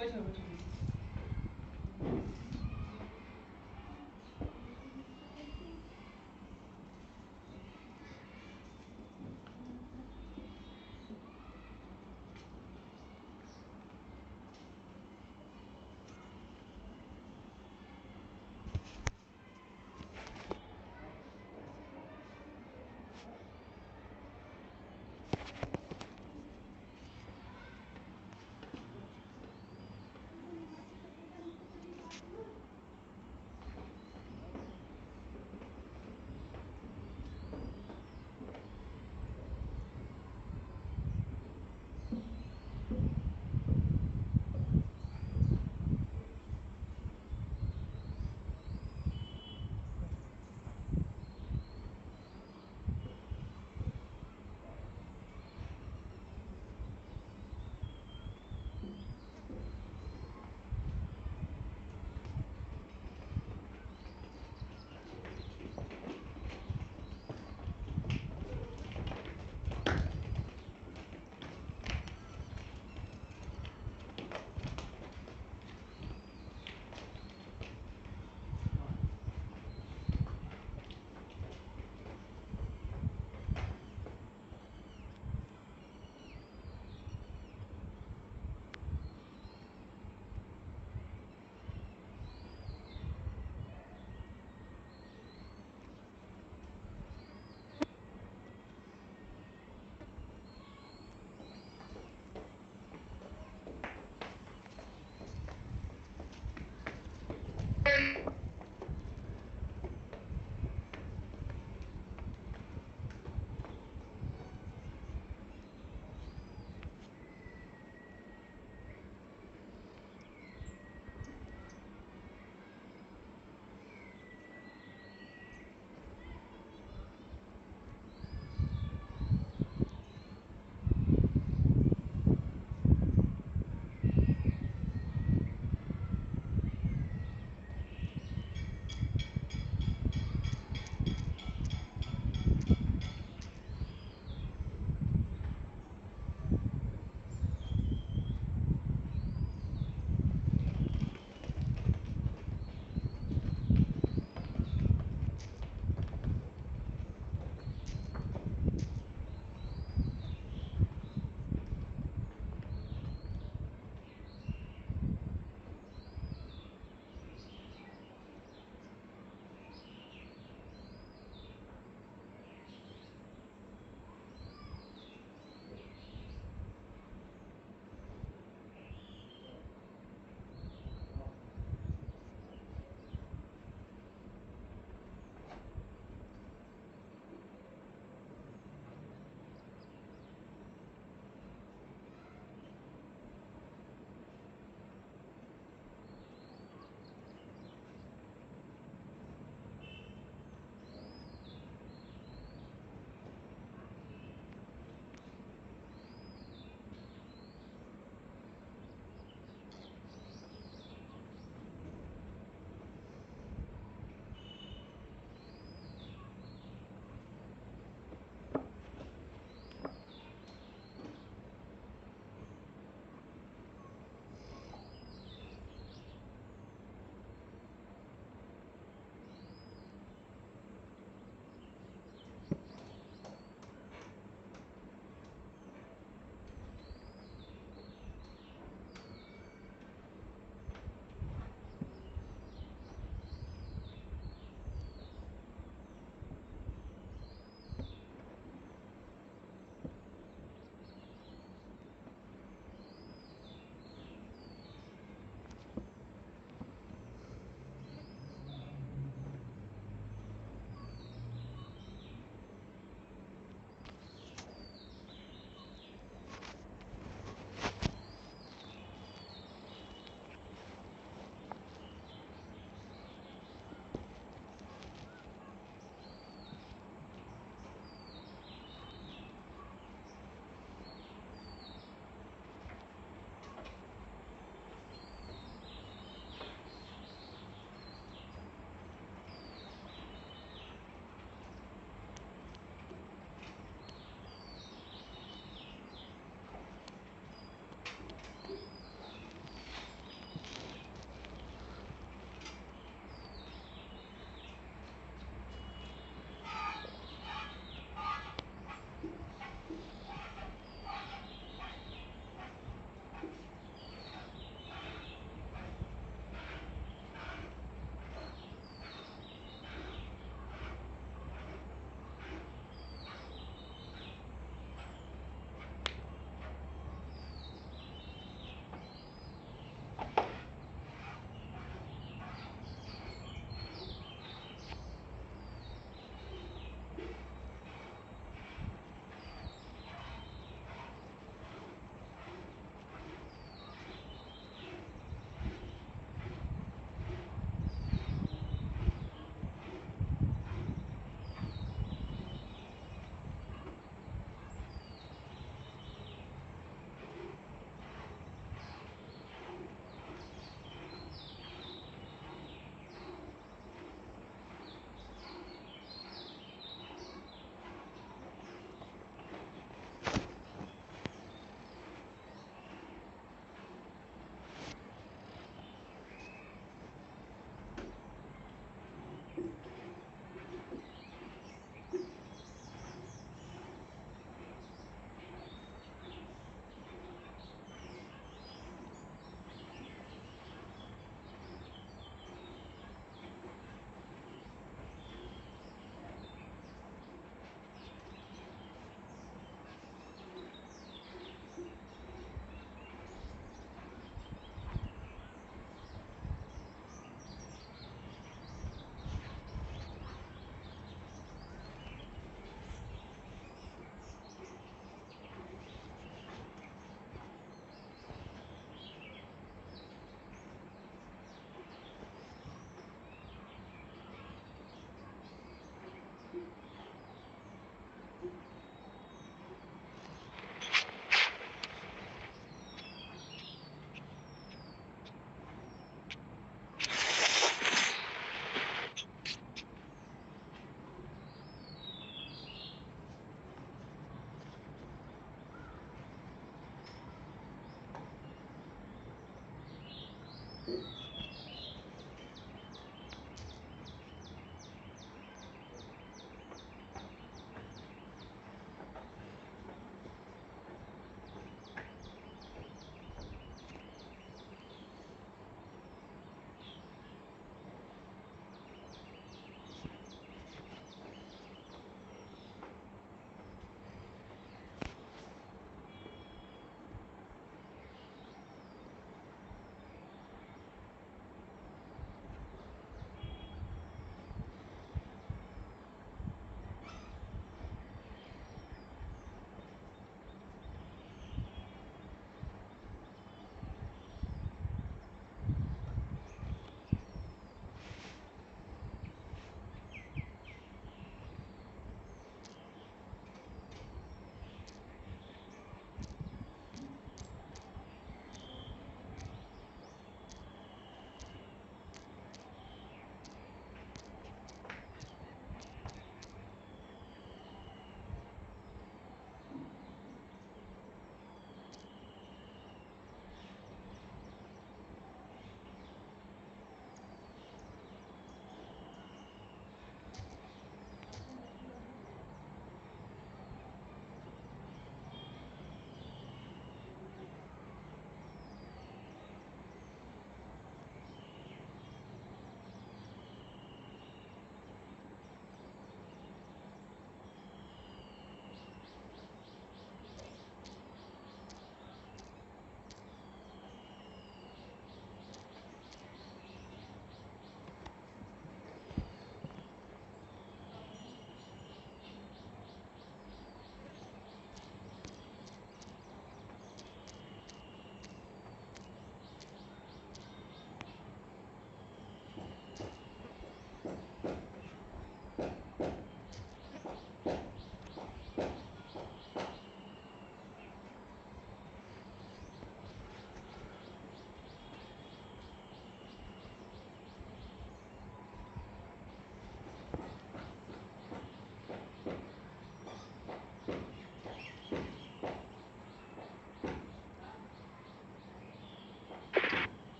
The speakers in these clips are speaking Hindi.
बैठो बैठो।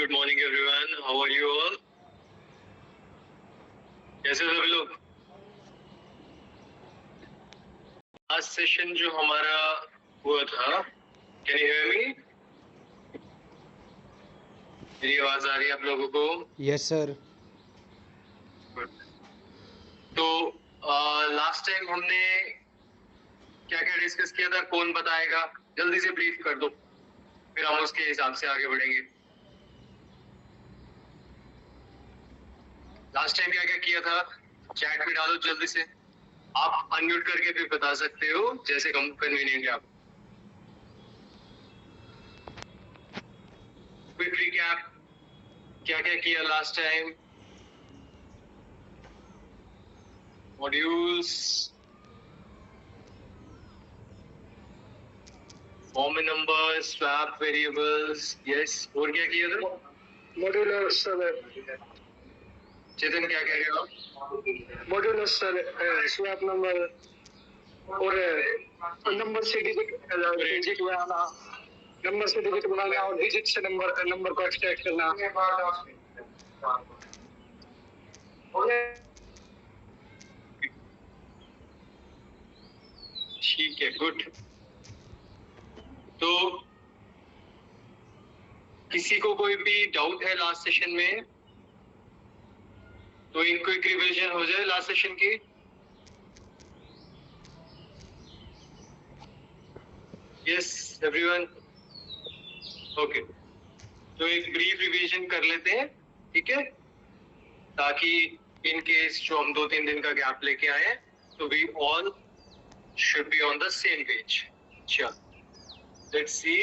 Good morning everyone, how are you all? कैसे हो सभी लोग? आज सेशन जो हमारा हुआ था, कैन यू हियर मी? मेरी आवाज आ रही है आप लोगों को? Yes sir. तो लास्ट टाइम हमने क्या क्या डिस्कस किया था, कौन बताएगा? जल्दी से ब्रीफ कर दो, फिर हम उसके हिसाब से आगे बढ़ेंगे। लास्ट टाइम क्या क्या किया था चैट में डालो जल्दी से। आप अनम्यूट करके भी बता सकते हो, जैसे कन्वीनियंट है आप। क्विक रिकैप, क्या क्या किया last time? Modules, form number, swap variables, yes. और क्या किया था? Modular sir. चेतन क्या कह रहे हो आप? मॉड्यूलर सर, स्वैप नंबर और नंबर से डिजिट बनाना, नंबर से डिजिट बनाना और डिजिट से नंबर को एक्सट्रैक्ट करना। ठीक है, गुड। तो किसी को कोई भी डाउट है लास्ट सेशन में, तो एक क्विक रिवीजन हो जाए लास्ट सेशन की। Yes everyone, okay. तो एक ब्रीफ रिवीजन कर लेते हैं, ठीक है, ताकि इन केस जो हम 2-3 दिन का गैप लेके आए हैं, तो we all should be on the same page. चलो let's see.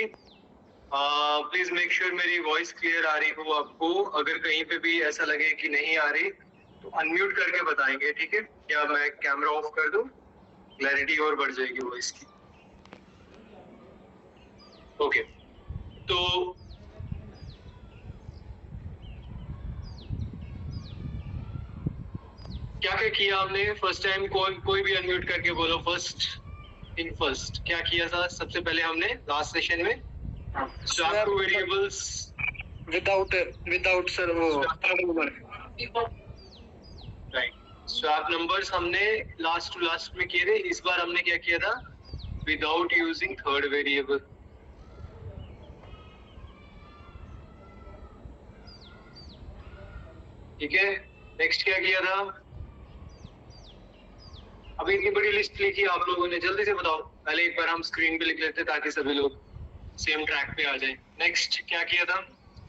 Please make sure मेरी वॉइस क्लियर आ रही हो आपको। अगर कहीं पे भी ऐसा लगे कि नहीं आ रही तो अनम्यूट करके बताएंगे, ठीक है? या मैं कैमरा ऑफ कर दूं, क्लैरिटी और बढ़ जाएगी वॉइस की। ओके, तो क्या क्या किया आपने फर्स्ट टाइम? कोई भी अनम्यूट करके बोलो। फर्स्ट क्या किया था सबसे पहले हमने लास्ट सेशन में? Swap two variables without sir वो राइट। स्वैप नंबर्स हमने लास्ट टू लास्ट में किए थे। इस बार हमने क्या किया था? Without using third variable. ठीक है, नेक्स्ट क्या किया था? अभी इतनी बड़ी लिस्ट लिखी आप लोगों ने, जल्दी से बताओ। पहले एक बार हम स्क्रीन पे लिख लेते ताकि सभी लोग सेम ट्रैक पे आ जाए। नेक्स्ट क्या किया था?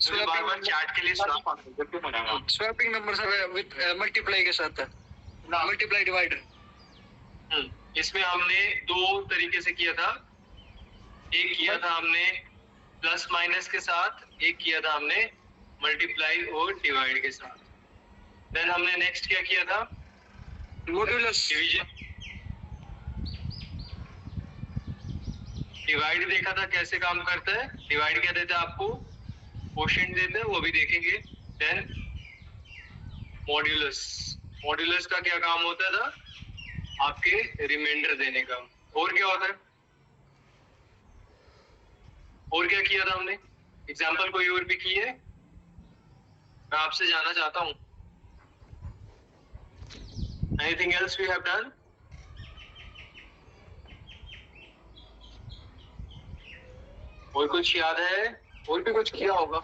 बार-बार चैट के लिए swapping number sir with multiply के साथ, मल्टीप्लाई डिवाइड। इसमें हमने दो तरीके से किया था। एक किया था हमने प्लस माइनस के साथ, एक किया था हमने मल्टीप्लाई और डिवाइड के साथ। देन हमने नेक्स्ट क्या किया था? Modulus division. डिवाइड देखा था कैसे काम करता है। डिवाइड क्या देता है आपको? क्वोशिएंट देता है, वो भी देखेंगे। देन मॉड्यूलस, मॉड्यूलस का क्या काम होता था? आपके रिमाइंडर देने का। और क्या होता है? और क्या किया था हमने? एग्जाम्पल कोई और भी की है? मैं आपसे जानना चाहता हूँ। Anything else we have done? और कुछ याद है? और भी कुछ किया होगा।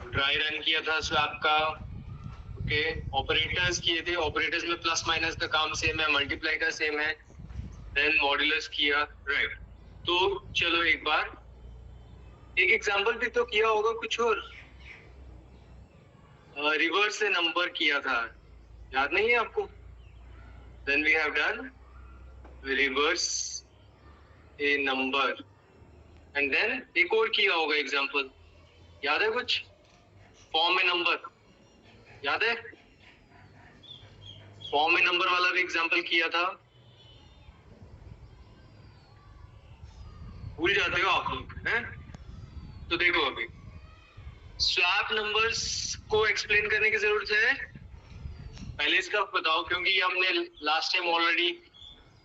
ड्राई रन किया था स्वैप का। ओके, ऑपरेटर्स किए थे। ऑपरेटर्स में प्लस माइनस का काम सेम है, मल्टीप्लाई का सेम है। देन मॉड्यूलस किया, राइट। तो चलो एक बार एक एग्जांपल भी तो किया होगा कुछ और। रिवर्स से नंबर किया था, याद नहीं है आपको? Then we have done reverse a number. And then एक और किया होगा एग्जांपल, याद है कुछ? फॉर्म ए नंबर, याद है? फॉर्म ए नंबर वाला भी एग्जांपल किया था। भूल जाते हो आप लोग, हैं? तो देखो अभी स्वैप नंबर्स को एक्सप्लेन करने की जरूरत है? पहले इसका बताओ, क्योंकि हमने last time already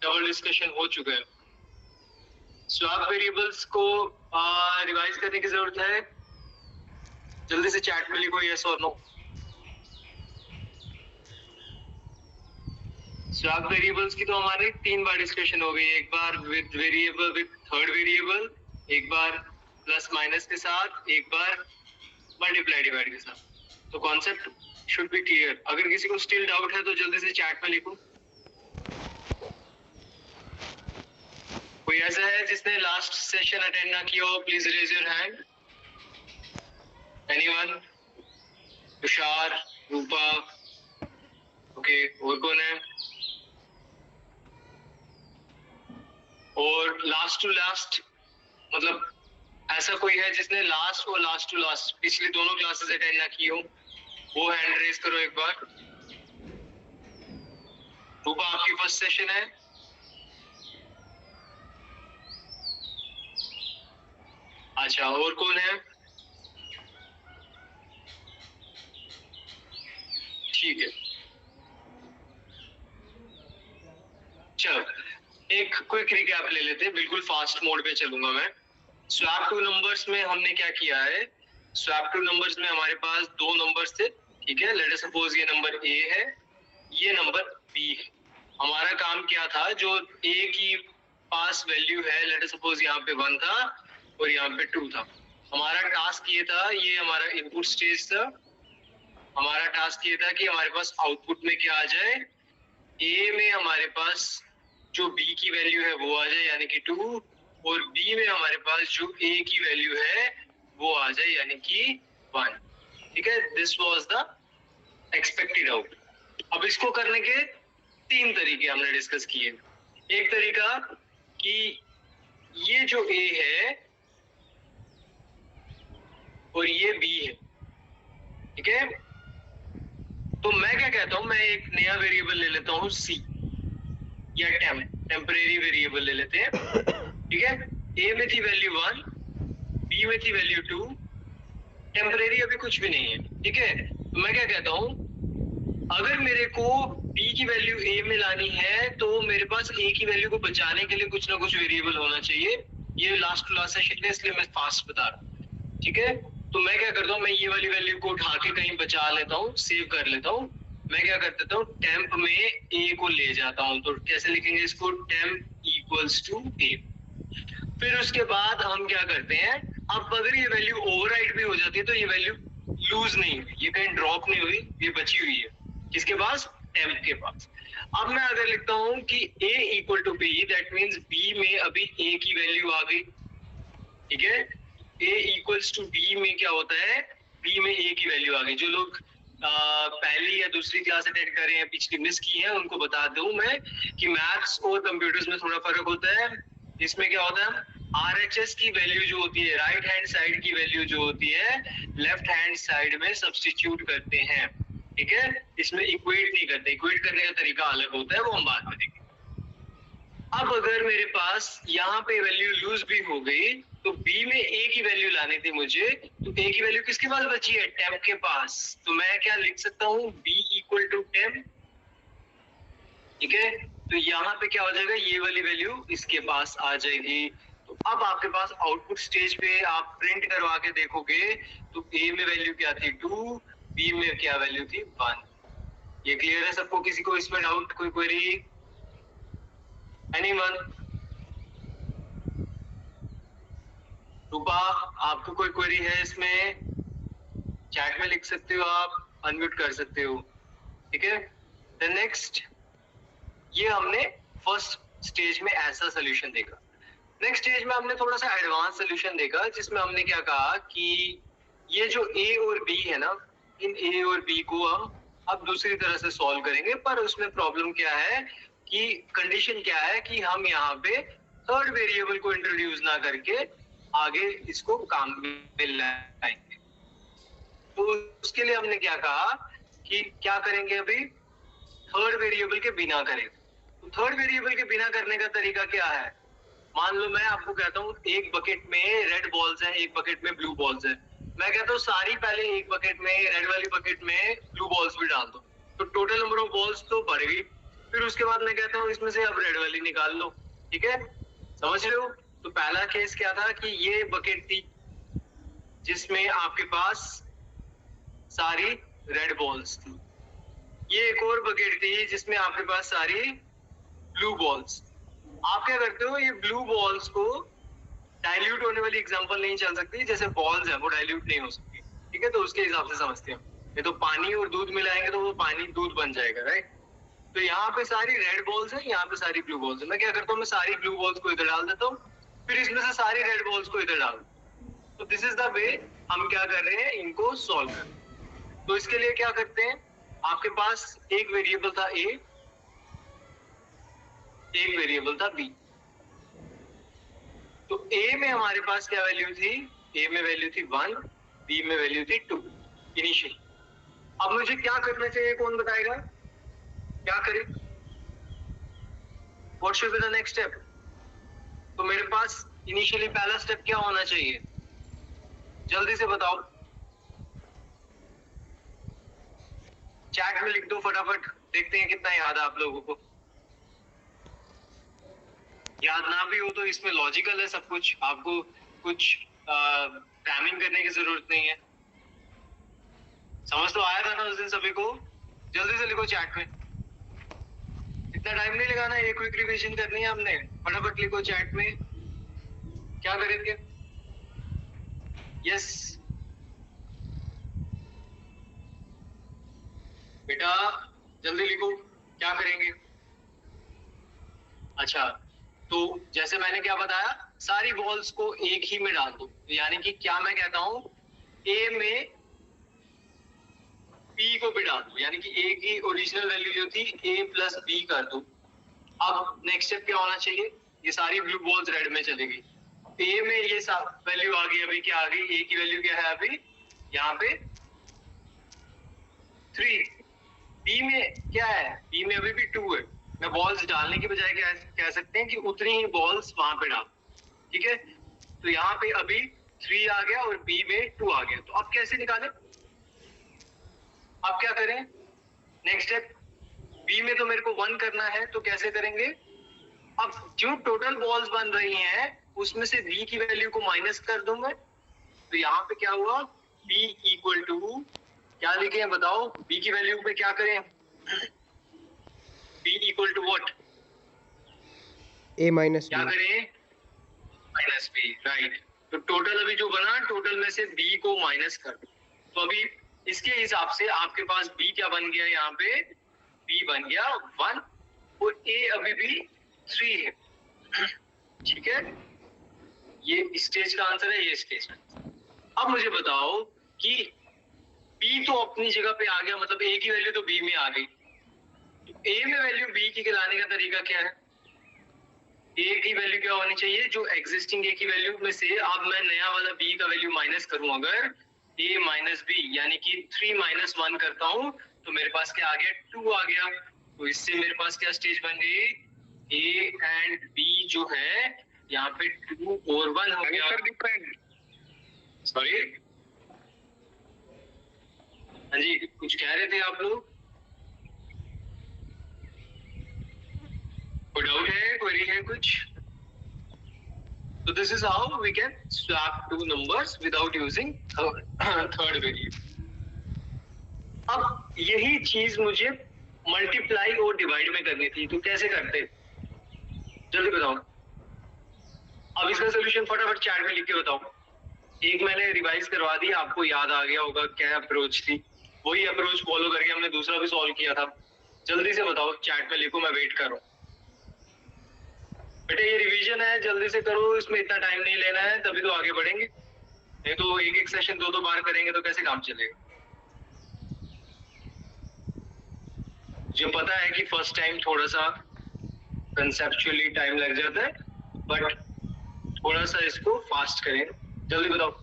double discussion हो चुका है। स्वैप वेरिएबल्स को रिवाइज करने की जरूरत है? जल्दी से चैट में लिखो यस और नो। स्वैप वेरिएबल्स की तो हमारे 3 बार डिस्कशन हो गई, एक बार with variable with third variable, एक बार प्लस माइनस के साथ, एक बार मल्टीप्लाई डिवाइड के साथ। तो कॉन्सेप्ट शुड बी क्लियर। अगर किसी को स्टिल डाउट है तो जल्दी से चैट में लिखो। कोई ऐसा है जिसने लास्ट सेशन अटेंड ना किया हो? Please raise your hand. Anyone? Tushar, Rupa, okay, और कौन है? और लास्ट टू लास्ट, मतलब ऐसा कोई है जिसने लास्ट और लास्ट टू लास्ट पिछली दोनों क्लासेस अटेंड ना की हो? वो हैंड रेज करो एक बार। रूपा आपकी फर्स्ट सेशन है? अच्छा, और कौन है? ठीक है, चलो एक क्विक रिकैप ले लेते हैं, बिल्कुल फास्ट मोड पे चलूंगा मैं। स्वैप टू नंबर्स में हमने क्या किया है? स्वैप टू नंबर्स में हमारे पास 2 नंबर्स थे, ठीक है। लेट अस सपोज ये नंबर ए है, ये नंबर बी है। हमारा काम क्या था, जो ए की पास वैल्यू है, लेट अस सपोज यहाँ पे 1 था और यहाँ पे 2 था। हमारा टास्क ये था, ये हमारा इनपुट स्टेज था। हमारा टास्क ये था कि हमारे पास आउटपुट में क्या आ जाए, ए में हमारे पास जो बी की वैल्यू है वो आ जाए यानी कि 2, और बी में हमारे पास जो ए की वैल्यू है वो आ जाए यानी कि 1। ठीक है, this was the expected output. अब इसको करने के 3 तरीके हमने डिस्कस किए। एक तरीका कि ये जो ए है और ये बी है, ठीक है। तो मैं क्या कहता हूं, मैं एक नया वेरिएबल ले लेता हूं सी, या टेम्परेरी वेरिएबल ले लेते हैं, ठीक है। ए में थी वैल्यू 1, बी में थी वैल्यू 2, टेम्परेरी अभी कुछ भी नहीं है, ठीक है। तो मैं क्या कहता हूं, अगर मेरे को बी की वैल्यू ए में लानी है तो मेरे पास ए की वैल्यू को बचाने के लिए कुछ ना कुछ वेरिएबल होना चाहिए। ये लास्ट टू लास्ट सेशन है इसलिए मैं फास्ट बता रहा हूँ, ठीक है। तो मैं क्या करता हूँ, मैं ये वाली वैल्यू को उठा के कहीं बचा लेता हूँ, सेव कर लेता हूँ। मैं क्या कर देता हूँ, टेम्प में ए को ले जाता हूँ। तो कैसे लिखेंगे इसको, टेम्प इक्वल्स टू ए। फिर उसके बाद हम क्या करते हैं, अब अगर ये वैल्यू ओवरराइट भी हो जाती है तो ये वैल्यू लूज नहीं हुई, ये कहीं ड्रॉप नहीं हुई, ये बची हुई है किसके पास, टेम्प के पास। अब मैं अगर लिखता हूं कि a equal to B, that means b में अभी a की वैल्यू आ गई, ठीक है। a इक्वल्स टू b में क्या होता है, b में a की वैल्यू आ गई। जो लोग पहली या दूसरी क्लास अटेंड कर रहे हैं, पिछली मिस की है, उनको बता दूं मैं कि मैथ्स और कंप्यूटर्स में थोड़ा फर्क होता है। इसमें क्या होता है, RHS की वैल्यू जो होती है, राइट हैंड साइड की वैल्यू जो होती है, लेफ्ट हैंड साइड में सब्स्टिट्यूट करते हैं, ठीक है। इसमें इक्वेट नहीं करते, इक्वेट करने का तरीका अलग होता है, वो हम बाद में देखेंगे। अब अगर मेरे पास यहाँ पे वैल्यू लूज भी हो गई तो b में a की वैल्यू लानी थी मुझे, तो a की वैल्यू किसके पास बची है, टेम्प के पास। तो मैं क्या लिख सकता हूँ, b इक्वल टू टेम्प, ठीक है। तो यहाँ पे क्या हो जाएगा, ये वाली वैल्यू इसके पास आ जाएगी। तो अब आपके पास आउटपुट स्टेज पे आप प्रिंट करवा के देखोगे तो a में वैल्यू क्या थी 2, b में क्या वैल्यू थी 1। ये क्लियर है सबको? किसी को इसमें डाउट, कोई क्वेरी? एनीवन? रूपा, आपको कोई क्वेरी है इसमें? चैट में लिख सकते हो, आप अनम्यूट कर सकते हो, ठीक है। देन नेक्स्ट, ये हमने फर्स्ट स्टेज में ऐसा सोल्यूशन देखा। नेक्स्ट स्टेज में हमने थोड़ा सा एडवांस सोल्यूशन देखा, जिसमें हमने क्या कहा कि ये जो ए और बी है ना, इन ए और बी को हम अब दूसरी तरह से सॉल्व करेंगे। पर उसमें प्रॉब्लम क्या है कि कंडीशन क्या है कि हम यहाँ पे थर्ड वेरिएबल को इंट्रोड्यूस ना करके आगे इसको काम में लाएंगे। तो उसके लिए हमने क्या कहा कि क्या करेंगे, अभी थर्ड वेरिएबल के बिना करेंगे। तो थर्ड वेरिएबल के बिना करने का तरीका क्या है, मान लो मैं आपको कहता हूँ एक बकेट में रेड बॉल्स हैं, एक बकेट में ब्लू बॉल्स हैं। मैं कहता हूँ सारी पहले एक बकेट में, रेड वाली बकेट में ब्लू बॉल्स भी डाल दो, तो टोटल नंबर ऑफ बॉल्स तो बढ़ गई। फिर उसके बाद मैं कहता हूँ इसमें से अब रेड वाली निकाल लो, ठीक है, समझ रहे हो। तो पहला केस क्या था कि ये बकेट थी जिसमें आपके पास सारी रेड बॉल्स थी। ये एक और बकेट थी जिसमें आपके पास सारी ब्लू बॉल्स। आप क्या करते हो, ये ब्लू बॉल्स को डाइल्यूट होने वाली एग्जांपल नहीं चल सकती, जैसे बॉल्स है वो डाइल्यूट नहीं हो सकती, ठीक है, तो उसके हिसाब से समझते हैं। ये तो पानी और दूध मिलाएंगे तो वो पानी दूध बन जाएगा, राइट। तो यहाँ पे सारी रेड बॉल्स है, यहाँ पे सारी ब्लू बॉल्स है। मैं क्या करता हूँ, मैं सारी ब्लू बॉल्स को इधर डाल देता हूँ, फिर इसमें से सारी रेड बॉल्स को इधर डाल। तो दिस इज द वे हम क्या कर रहे हैं, इनको सॉल्व कर। तो इसके लिए क्या करते हैं, आपके पास एक वेरिएबल था ए, एक वेरिएबल था बी। तो ए में हमारे पास क्या वैल्यू थी, ए में वैल्यू थी 1, बी में वैल्यू थी 2 इनिशियल। अब मुझे क्या करना चाहिए, कौन बताएगा, क्या करें, what should be the next step. तो मेरे पास इनिशियली पहला स्टेप क्या होना चाहिए, जल्दी से बताओ, चैट में लिख दो फटाफट, देखते हैं कितना याद है आप लोगों को। याद ना भी हो तो इसमें लॉजिकल है सब कुछ, आपको कुछ टाइमिंग करने की जरूरत नहीं है। समझ तो आया था ना उस दिन सभी को। जल्दी से लिखो चैट में, इतना टाइम नहीं लगाना, एक क्विक रिवीजन करनी है हमने, फटाफट लिखो चैट में क्या करेंगे। यस बेटा जल्दी लिखो क्या करेंगे। अच्छा, तो जैसे मैंने क्या बताया, सारी बॉल्स को एक ही में डाल दो, यानी कि क्या मैं कहता हूं, ए में बी को भी डाल दो, यानी कि ए की ओरिजिनल वैल्यू जो थी ए प्लस बी कर दो। अब नेक्स्ट स्टेप क्या होना चाहिए, ये सारी ब्लू बॉल्स रेड में चली गई, ए में ये वैल्यू आ गई, अभी क्या आ गई, ए की वैल्यू क्या है अभी यहाँ पे 3, बी में क्या है, बी में अभी भी 2 है। मैं बॉल्स डालने की बजाय कह सकते हैं कि उतनी ही बॉल्स वहां पे डाल, ठीक है। तो यहाँ पे अभी 3 आ गया और बी में 2 आ गया। तो अब कैसे निकालें, अब क्या करें, नेक्स्ट स्टेप, बी में तो मेरे को 1 करना है, तो कैसे करेंगे, अब जो टोटल बॉल्स बन रही हैं उसमें से बी की वैल्यू को माइनस कर दूंगा। तो यहाँ पे क्या हुआ, बी इक्वल टू क्या लिखे हैं बताओ, बी की वैल्यू पे क्या करें, B equal to what, A minus क्या बी, करें, माइनस बी, राइट। तो टोटल अभी जो बना, टोटल में से बी को माइनस कर दो। तो अभी इसके हिसाब से आपके पास बी क्या बन गया, यहाँ पे बी बन गया 1 और ए अभी भी 3 है, ठीक है। ये स्टेज का आंसर है, ये स्टेज का। अब मुझे बताओ कि बी तो अपनी जगह पे आ गया, मतलब ए की वैल्यू तो बी में आ गई, तो ए में वैल्यू बी की लाने का तरीका क्या है, ए की वैल्यू क्या होनी चाहिए, जो एग्जिस्टिंग ए की वैल्यू में से अब मैं नया वाला बी का वैल्यू माइनस करूं, अगर ए माइनस बी यानी कि 3 माइनस 1 करता हूं, तो मेरे पास क्या आ गया, 2 आ गया। तो इससे मेरे पास क्या स्टेज बन गई, ए एंड बी जो है यहाँ पे 2 और 1 हो गया। सॉरी, हाँ जी कुछ कह रहे थे आप लोग, कोई डाउट है, क्वेरी है कुछ। So this is how we can swap two numbers without using third variable. अब यही चीज मुझे मल्टीप्लाई और डिवाइड में करनी थी, तो कैसे करते, जल्दी बताओ। अब इसका सोल्यूशन फटाफट चैट में लिख के बताओ। एक मैंने रिवाइज करवा दी, आपको याद आ गया होगा क्या अप्रोच थी, वही अप्रोच फॉलो करके हमने दूसरा भी सॉल्व किया था। जल्दी से बताओ चैट में लिखो, मैं वेट कर रहा हूँ। बेटे ये रिवीजन है, जल्दी से करो, इसमें इतना टाइम नहीं लेना है, तभी तो आगे बढ़ेंगे, नहीं तो एक एक सेशन दो बार करेंगे तो कैसे काम चलेगा। मुझे पता है कि फर्स्ट टाइम थोड़ा सा कंसेप्चुअली टाइम लग जाता है, बट थोड़ा सा इसको फास्ट करें, जल्दी बताओ।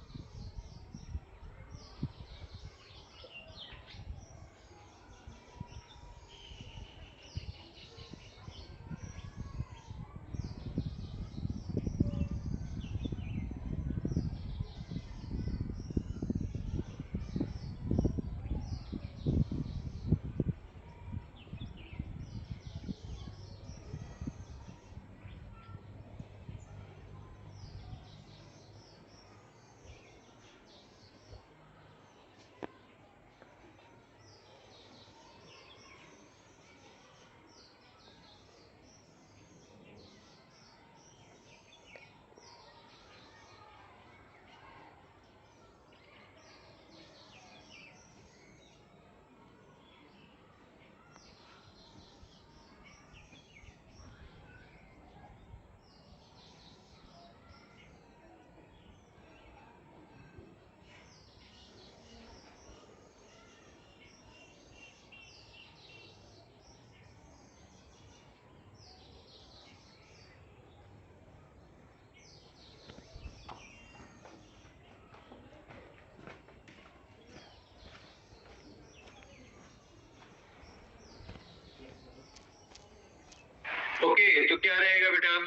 ओके, तो क्या रहेगा बेटा?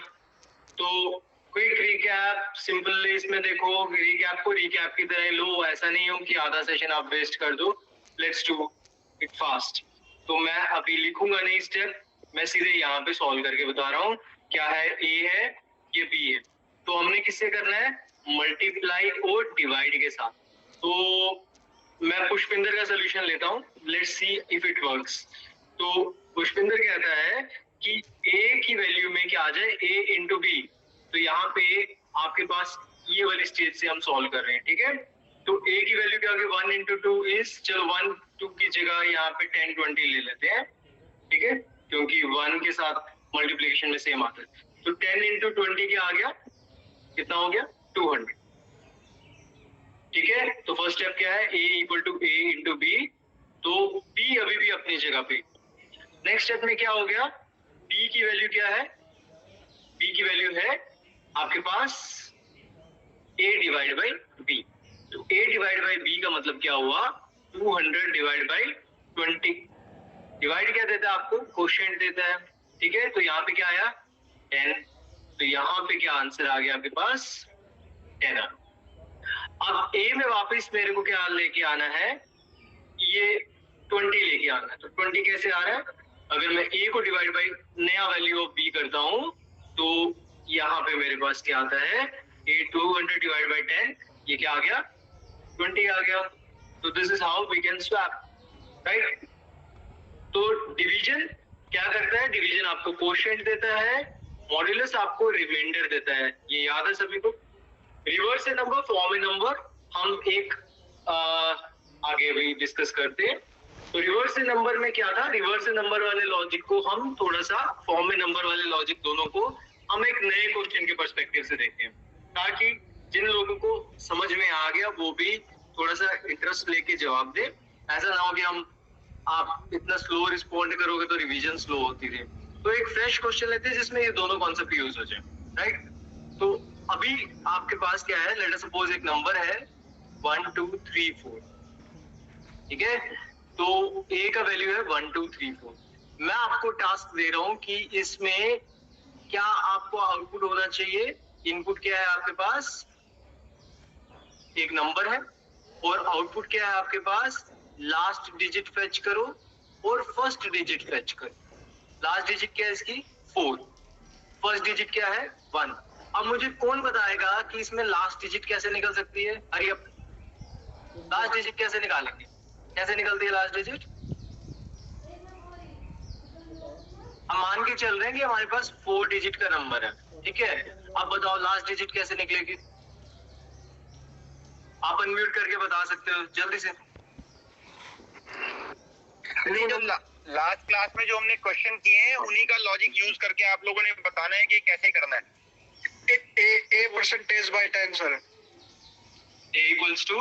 तो क्विक रिकैप, सिंपल इसमें देखो, रिकैप को रिकैप की तरह लो, ऐसा नहीं हो कि आधा सेशन आप वेस्ट कर दो। Let's do it fast. तो मैं अभी लिखूंगा नहीं स्टेप, मैं सीधे यहाँ पे सॉल्व करके बता रहा हूँ। क्या है? ए है, ये बी है, तो हमने किससे करना है? मल्टीप्लाई और डिवाइड के साथ। तो मैं पुष्पिंदर का सोल्यूशन लेता हूँ, let's see if it works. तो पुष्पिंदर कहता है कि ए की वैल्यू में क्या आ जाए? ए इंटू बी। तो यहाँ पे आपके पास ये वाली स्टेज से हम सॉल्व कर रहे हैं, ठीक है? तो ए की वैल्यू क्या होगी? 1 इंटू 2 इज, चलो 1 2 की जगह यहाँ पे 10 20 ले लेते हैं, ठीक है, क्योंकि 1 के साथ मल्टीप्लिकेशन में सेम आता है। तो 10 इंटू 20 क्या आ गया? कितना हो गया? 200, ठीक है? तो फर्स्ट स्टेप क्या है? a equal to A into B, तो b अभी भी अपनी जगह पे। नेक्स्ट स्टेप में क्या हो गया? b की वैल्यू क्या है? b की वैल्यू है आपके पास a डिवाइड बाई b। तो a डिवाइड बाई b का मतलब क्या हुआ? 200 डिवाइड बाई 20। डिवाइड क्या देता है आपको? कोशेंट देता है, ठीक है? तो यहाँ पे क्या आया? 10। तो यहाँ पे क्या आंसर आ गया आपके पास? 10। अब a में वापस मेरे को क्या लेके आना है? ये 20 लेके आना है। तो 20 कैसे आ रहा है? अगर मैं a को डिवाइड बाई नया वैल्यू ऑफ b करता हूँ, तो यहाँ पे मेरे पास क्या आता है? a 200 डिवाइड बाई 10, ये क्या आ गया? 20 आ गया। तो this is how we can swap, right? तो डिवीजन क्या करता है? डिवीजन आपको कोशेंट देता है, मॉड्यूलस आपको रिमाइंडर देता है, ये याद है सभी को? Reverse a number, form A number, हम एक आगे भी डिस्कस करते हैं। तो रिवर्स ए नंबर में क्या था? रिवर्स ए नंबर वाले लॉजिक को हम थोड़ा सा फॉर्म ए नंबर वाले लॉजिक दोनों को हम एक नए क्वेश्चन के पर्सपेक्टिव से देखें, ताकि जिन लोगों को समझ में आ गया वो भी थोड़ा सा इंटरेस्ट लेके जवाब दे। ऐसा ना हो कि हम आप इतना स्लो रिस्पॉन्ड करोगे तो रिवीजन स्लो होती रहे। तो एक फ्रेश क्वेश्चन लेते हैं जिसमें ये दोनों कॉन्सेप्ट यूज हो जाए, राइट? तो अभी आपके पास क्या है? लेट अस सपोज एक नंबर है 1 2 3 4, ठीक है? तो a का वैल्यू है 1 2 3 4। मैं आपको टास्क दे रहा हूं कि इसमें क्या आपको आउटपुट होना चाहिए? इनपुट क्या है आपके पास? एक नंबर है, और आउटपुट क्या है आपके पास? लास्ट डिजिट फेच करो और फर्स्ट डिजिट फेच करो। लास्ट डिजिट क्या है इसकी? 4। फर्स्ट डिजिट क्या है? 1। अब मुझे कौन बताएगा कि इसमें लास्ट डिजिट कैसे निकल सकती है? अरे अब लास्ट डिजिट कैसे निकालेंगे? कैसे निकलती है लास्ट डिजिट? हम मान के चल रहे हैं कि हमारे पास 4 डिजिट का नंबर है, ठीक है? अब बताओ लास्ट डिजिट कैसे निकलेगी? आप अनम्यूट करके बता सकते हो जल्दी से। जो लास्ट क्लास में जो हमने क्वेश्चन किए हैं उन्हीं का लॉजिक यूज करके आप लोगों ने बताना है कि कैसे करना है। a percentage by 10 sir. a equals to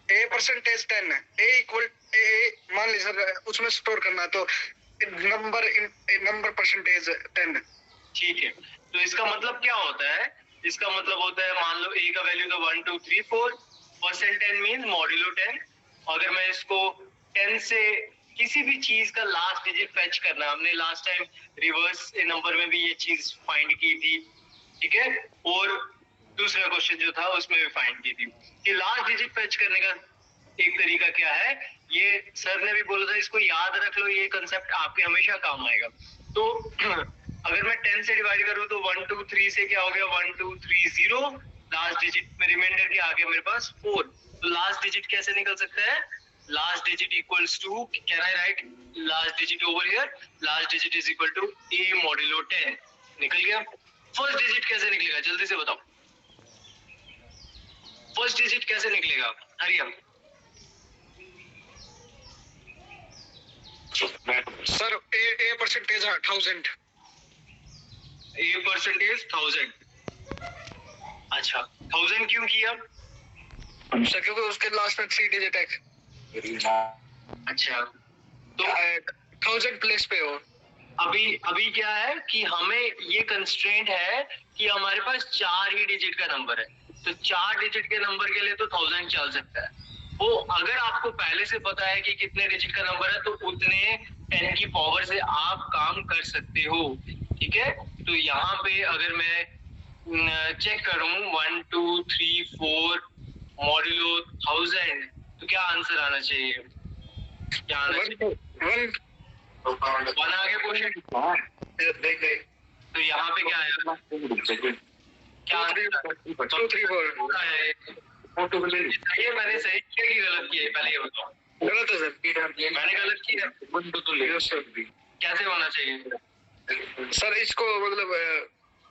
a percentage 10 है। a equal a मान ली सर, उसमें स्टोर करना है, तो नंबर परसेंटेज 10 है। ठीक है, तो इसका मतलब क्या होता है? इसका मतलब होता है, मान लो a का वैल्यू तो 1 2 3 4, परसेंट 10 मींस मॉड्यूलो 10। अगर मैं इसको 10 से किसी भी चीज का लास्ट डिजिट फेच करना, हमने लास्ट टाइम रिवर्स नंबर में भी ये चीज फाइंड की थी, ठीक है? और दूसरा क्वेश्चन जो था उसमें भी फाइंड की थी कि लास्ट डिजिट फेच करने का एक तरीका क्या है। ये सर ने भी बोला था, इसको याद रख लो, ये कंसेप्ट आपके हमेशा काम आएगा। तो अगर मैं 10 से डिवाइड करूं तो 1 2 3 से क्या हो गया? 1 2 3 0। लास्ट डिजिट में रिमाइंडर क्या आ गया मेरे पास? 4। तो लास्ट डिजिट कैसे निकल सकता है? Last digit equals to, can I write last digit over here? Last digit is equal to a modulo 10। निकल गया। फर्स्ट डिजिट कैसे निकलेगा? जल्दी से बताओ, फर्स्ट डिजिट कैसे निकलेगा? Hurry up sir a percentage 1000। a percentage 1000। अच्छा, 1000 क्यों किया? सर क्योंकि उसके लास्ट में 3 डिजिट है। अच्छा, तो 1000 प्लेस पे हो। अभी क्या है कि हमें ये कंस्ट्रेंट है कि हमारे पास 4 ही डिजिट का नंबर है, तो 4 डिजिट के नंबर के लिए तो 1000 चल सकता है। वो अगर आपको पहले से पता है कि कितने डिजिट का नंबर है तो उतने 10 की पावर से आप काम कर सकते हो। ठीक है, तो यहाँ पे अगर मैं चेक करूं 1 2 3 4 मॉड्यूलो 1000, तो क्या आंसर आना चाहिए? क्या आना चाहिए? 1 आ गया क्वेश्चन। तो यहाँ पे क्या आएगा? क्या आंसर? 2 3 4 ये मैंने सही किया कि गलत किया है? पहले ये बताओ। गलत है सर। मैंने गलत किया। कैसे होना चाहिए? सर इसको मतलब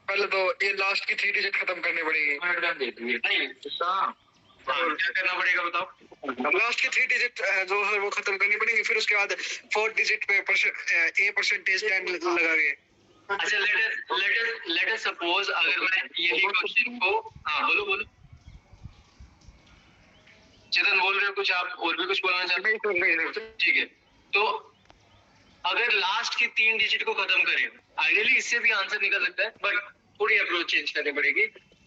पहले तो ये लास्ट की 3 डिजिट खत्म करनी पड़ेगी। नहीं, हाँ, क्या करना पड़ेगा बताओ? लास्ट की 3 डिजिट जो है वो खत्म करनी पड़ेगी, फिर उसके बाद 4 डिजिट पे ए परसेंटेज टेन लगा के। अच्छा, लेट अस सपोज अगर मैं यही क्वेश्चन को, हाँ बोलो चेतन, बोल रहे हो कुछ आप और भी कुछ बोलना चाहते हैं? ठीक है, तो अगर लास्ट की 3 डिजिट को खत्म करें, आइडियली इससे भी आंसर निकल सकता है, बट थोड़ी अप्रोच चेंज करनी पड़ेगी।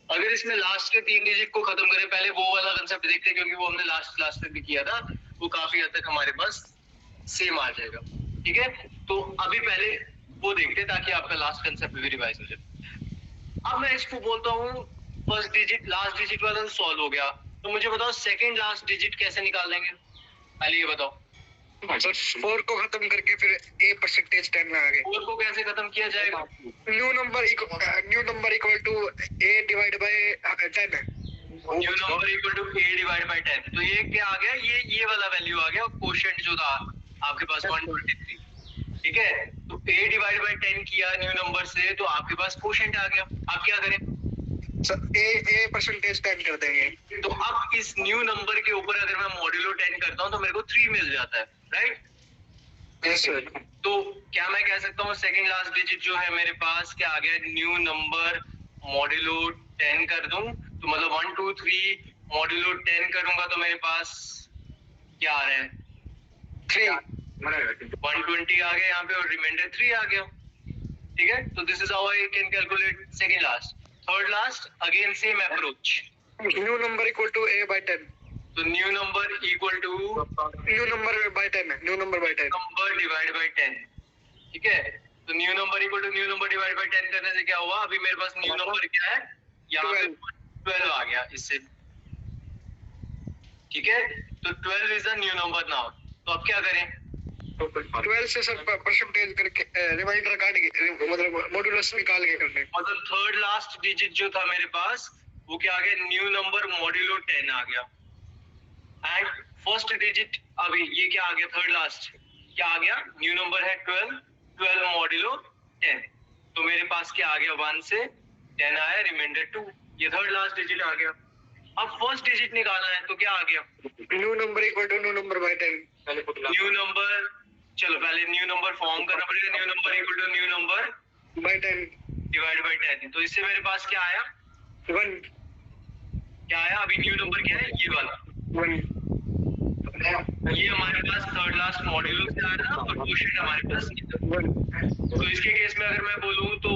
अगर इसमें लास्ट के 3 डिजिट को खत्म करें, पहले वो वाला कंसेप्ट देखते हैं, क्योंकि वो हमने लास्ट क्लास में भी किया था, वो काफी हद तक हमारे पास सेम आ जाएगा। ठीक है, तो अभी पहले वो देखते हैं ताकि आपका लास्ट कंसेप्ट भी रिवाइज हो जाए। अब मैं इसको बोलता हूँ फर्स्ट डिजिट लास्ट डिजिट वाला सॉल्व हो गया, तो मुझे बताओ सेकंड लास्ट डिजिट कैसे निकाल लेंगे? पहले ये बताओ। सर 4 को खत्म करके फिर ए परसेंटेज 10 में आ गए। 4 को कैसे खत्म किया जाएगा? New number equal to A divide by 10 है। New number equal to a divide by 10, तो ये क्या आ गया? ये वाला वैल्यू आ गया, क्वोशिएंट जो था आपके पास 123। ठीक है, तो a डिवाइड बाय 10 किया न्यू नंबर से, तो आपके पास क्वोशिएंट आ गया। आप क्या करें? सर ए परसेंटेज 10 कर देंगे। तो अब इस न्यू नंबर के ऊपर अगर मैं मॉड्यूलो 10 करता हूँ तो मेरे को 3 मिल जाता है, राइट? Yes sir. तो क्या मैं कह सकता हूँ सेकंड लास्ट डिजिट जो है मेरे पास क्या आ गया? न्यू नंबर मॉड्यूलो 10 कर दूं, तो मतलब 1 2 3 मॉड्यूलो 10 करूंगा तो मेरे पास क्या आ रहा है? 3 120 आ गया यहाँ पे, और रिमाइंडर 3 आ गया। ठीक है, तो this is how I can calculate second last. Third last again same approach. New number equal to A by 10। तो new number equal to new number by 10 है। New number by 10 number divide by 10। ठीक है, तो new number equal to new number divide by 10 करने से क्या हुआ? अभी मेरे पास न्यू नंबर क्या है? यहाँ पे 12 आ गया इससे। ठीक है, तो 12 is a new number now. तो अब क्या करें? 12 से सर परसेंटेज करके रिमाइंडर काट के मतलब मॉड्यूलस निकाल के करने। मतलब थर्ड लास्ट डिजिट जो था मेरे पास वो क्या आ गया? न्यू नंबर मॉड्यूलो 10 आ गया। एंड फर्स्ट डिजिट अभी ये क्या आ गया? थर्ड लास्ट क्या आ गया? न्यू नंबर है 12 मॉड्यूलो 10, तो मेरे पास क्या आ गया? 1 से 10 आया, रिमाइंडर 2, ये थर्ड लास्ट डिजिट आ गया। अब फर्स्ट डिजिट निकालना है, तो क्या आ गया? New number equal to new number by 10। New number, चलो पहले न्यू नंबर फॉर्म करना पड़ेगा। New number equal to new number by 10 divide by 10, तो इससे मेरे पास क्या आया? 1 क्या आया? अभी न्यू नंबर क्या है? ये वाला, 1 ये हमारे पास थर्ड लास्ट मॉड्यूल से आया था, और क्वोशिएंट हमारे पास नहीं था। तो इसके केस में अगर मैं बोलूं तो